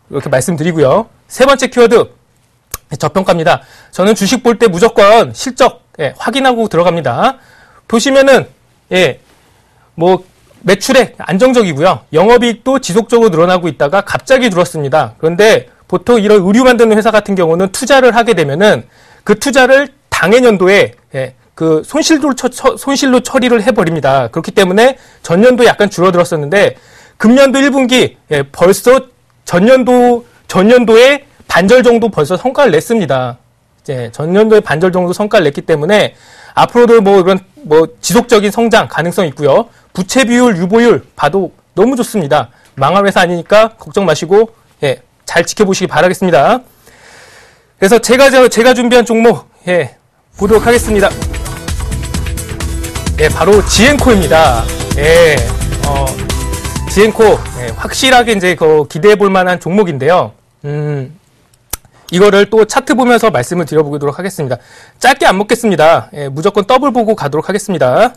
이렇게 말씀드리고요. 세 번째 키워드 저평가입니다. 저는 주식 볼 때 무조건 실적 확인하고 들어갑니다. 보시면은 뭐 매출액 안정적이고요. 영업이익도 지속적으로 늘어나고 있다가 갑자기 줄었습니다. 그런데 보통 이런 의류 만드는 회사 같은 경우는 투자를 하게 되면은 그 투자를 당해년도에 그 손실로 처리를 해버립니다. 그렇기 때문에 전년도 약간 줄어들었었는데 금년도 1분기 벌써 전년도에 반절 정도 벌써 성과를 냈습니다. 전년도에 반절 정도 성과를 냈기 때문에 앞으로도 뭐 이런 뭐 지속적인 성장 가능성이 있고요. 부채 비율, 유보율 봐도 너무 좋습니다. 망할 회사 아니니까 걱정 마시고 잘 지켜보시기 바라겠습니다. 그래서 제가 준비한 종목 보도록 하겠습니다. 바로 지엔코입니다. 지엔코 확실하게 이제 기대해 볼 만한 종목인데요. 이거를 또 차트 보면서 말씀을 드려보도록 하겠습니다. 짧게 안 먹겠습니다. 무조건 더블 보고 가도록 하겠습니다.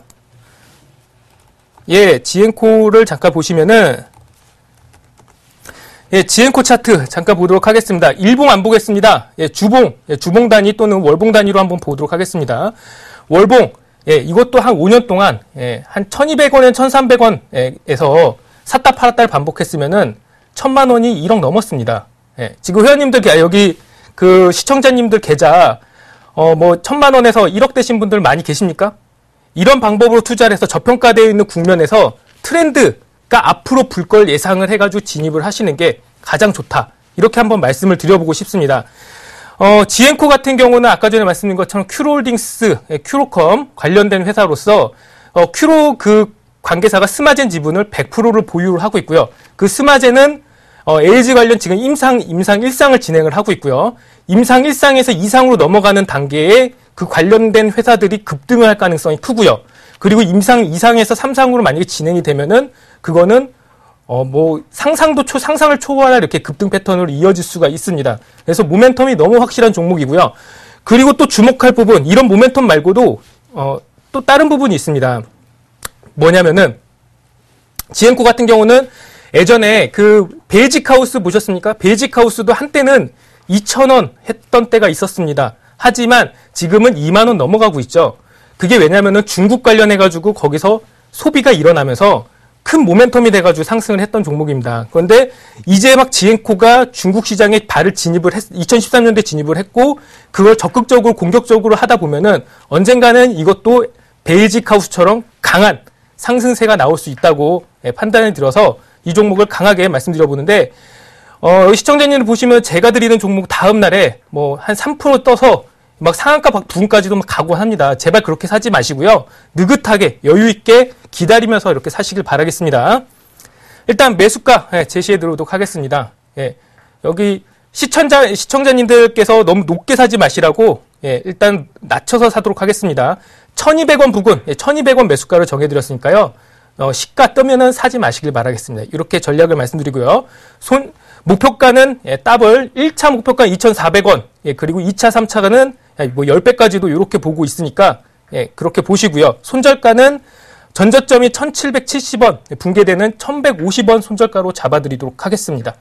지엔코를 잠깐 보시면은 지엔코 차트 잠깐 보도록 하겠습니다. 일봉 안 보겠습니다. 주봉 단위 또는 월봉 단위로 한번 보도록 하겠습니다. 월봉, 이것도 한 5년 동안, 한 1200원에 1300원에서 샀다 팔았다를 반복했으면은 1000만 원이 1억 넘었습니다. 지금 회원님들, 여기 그 시청자님들 계좌, 뭐 1000만 원에서 1억 되신 분들 많이 계십니까? 이런 방법으로 투자를 해서 저평가되어 있는 국면에서 트렌드가 앞으로 불 걸 예상을 해가지고 진입을 하시는 게 가장 좋다. 이렇게 한번 말씀을 드려보고 싶습니다. 지엔코 같은 경우는 아까 전에 말씀드린 것처럼 큐로홀딩스, 큐로컴 관련된 회사로서 큐로 그 관계사가 스마젠 지분을 100%를 보유를 하고 있고요. 그 스마젠은 LG 관련 지금 임상 1상을 진행을 하고 있고요. 임상 1상에서 2상으로 넘어가는 단계에 그 관련된 회사들이 급등을 할 가능성이 크고요. 그리고 임상 2상에서 3상으로 만약에 진행이 되면은 그거는 뭐 상상을 초월할 이렇게 급등 패턴으로 이어질 수가 있습니다. 그래서 모멘텀이 너무 확실한 종목이고요. 그리고 또 주목할 부분, 이런 모멘텀 말고도 또 다른 부분이 있습니다. 뭐냐면은 지엔코 같은 경우는 예전에 그 베이직하우스 보셨습니까? 베이직하우스도 한때는 2,000원 했던 때가 있었습니다. 하지만 지금은 2만 원 넘어가고 있죠. 그게 왜냐면은 중국 관련해가지고 거기서 소비가 일어나면서 큰 모멘텀이 돼가지고 상승을 했던 종목입니다. 그런데 이제 막 지엔코가 중국 시장에 2013년도에 진입을 했고 그걸 적극적으로 공격적으로 하다 보면은 언젠가는 이것도 베이직하우스처럼 강한 상승세가 나올 수 있다고 판단을 들어서 이 종목을 강하게 말씀드려보는데 시청자님들 보시면 제가 드리는 종목 다음 날에 뭐 한 3% 떠서 막 상한가 부분까지도 막 각오합니다. 제발 그렇게 사지 마시고요. 느긋하게 여유 있게 기다리면서 이렇게 사시길 바라겠습니다. 일단 매수가 제시해 드리도록 하겠습니다. 여기 시청자님들께서 너무 높게 사지 마시라고 예, 일단 낮춰서 사도록 하겠습니다. 1200원 부근, 1200원 매수가를 정해드렸으니까요. 시가 뜨면은 사지 마시길 바라겠습니다. 이렇게 전략을 말씀드리고요. 목표가는 더블 1차 목표가 2,400원, 그리고 2차, 3차가는 뭐 10배까지도 이렇게 보고 있으니까 그렇게 보시고요. 손절가는 전저점이 1,770원, 붕괴되는 1,150원 손절가로 잡아드리도록 하겠습니다.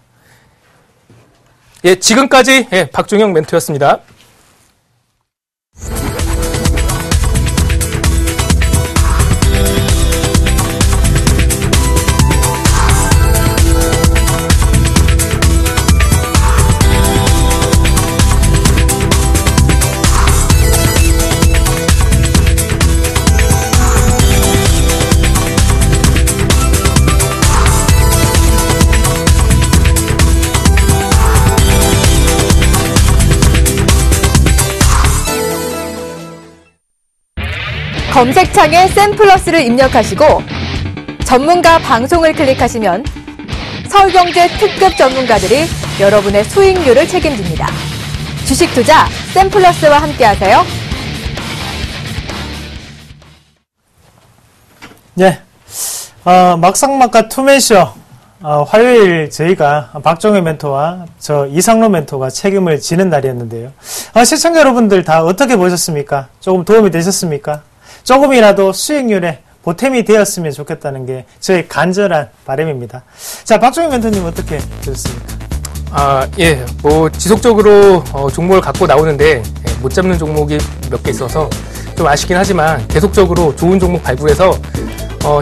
지금까지 박종영 멘토였습니다. 검색창에 샘플러스를 입력하시고 전문가 방송을 클릭하시면 서울경제 특급 전문가들이 여러분의 수익률을 책임집니다. 주식 투자 샘플러스와 함께하세요. 막상막하 투맨쇼. 화요일 저희가 박종현 멘토와 저 이상로 멘토가 책임을 지는 날이었는데요. 시청자 여러분들 다 어떻게 보셨습니까? 조금 도움이 되셨습니까? 조금이라도 수익률에 보탬이 되었으면 좋겠다는 게 저의 간절한 바람입니다. 자, 박종현 멘토님 어떻게 보셨습니까? 뭐 지속적으로 종목을 갖고 나오는데 못 잡는 종목이 몇 개 있어서 좀 아쉽긴 하지만 계속적으로 좋은 종목 발굴해서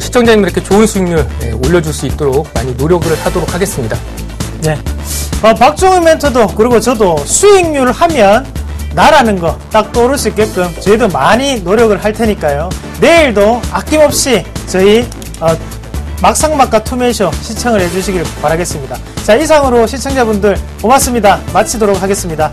시청자님들께 좋은 수익률 올려줄 수 있도록 많이 노력을 하도록 하겠습니다. 네. 박종현 멘토도 그리고 저도 수익률 하면 나라는 거 딱 떠오를 수 있게끔 저희도 많이 노력을 할 테니까요. 내일도 아낌없이 저희 막상막하 투맨쇼 시청을 해주시길 바라겠습니다. 자, 이상으로 시청자분들 고맙습니다. 마치도록 하겠습니다.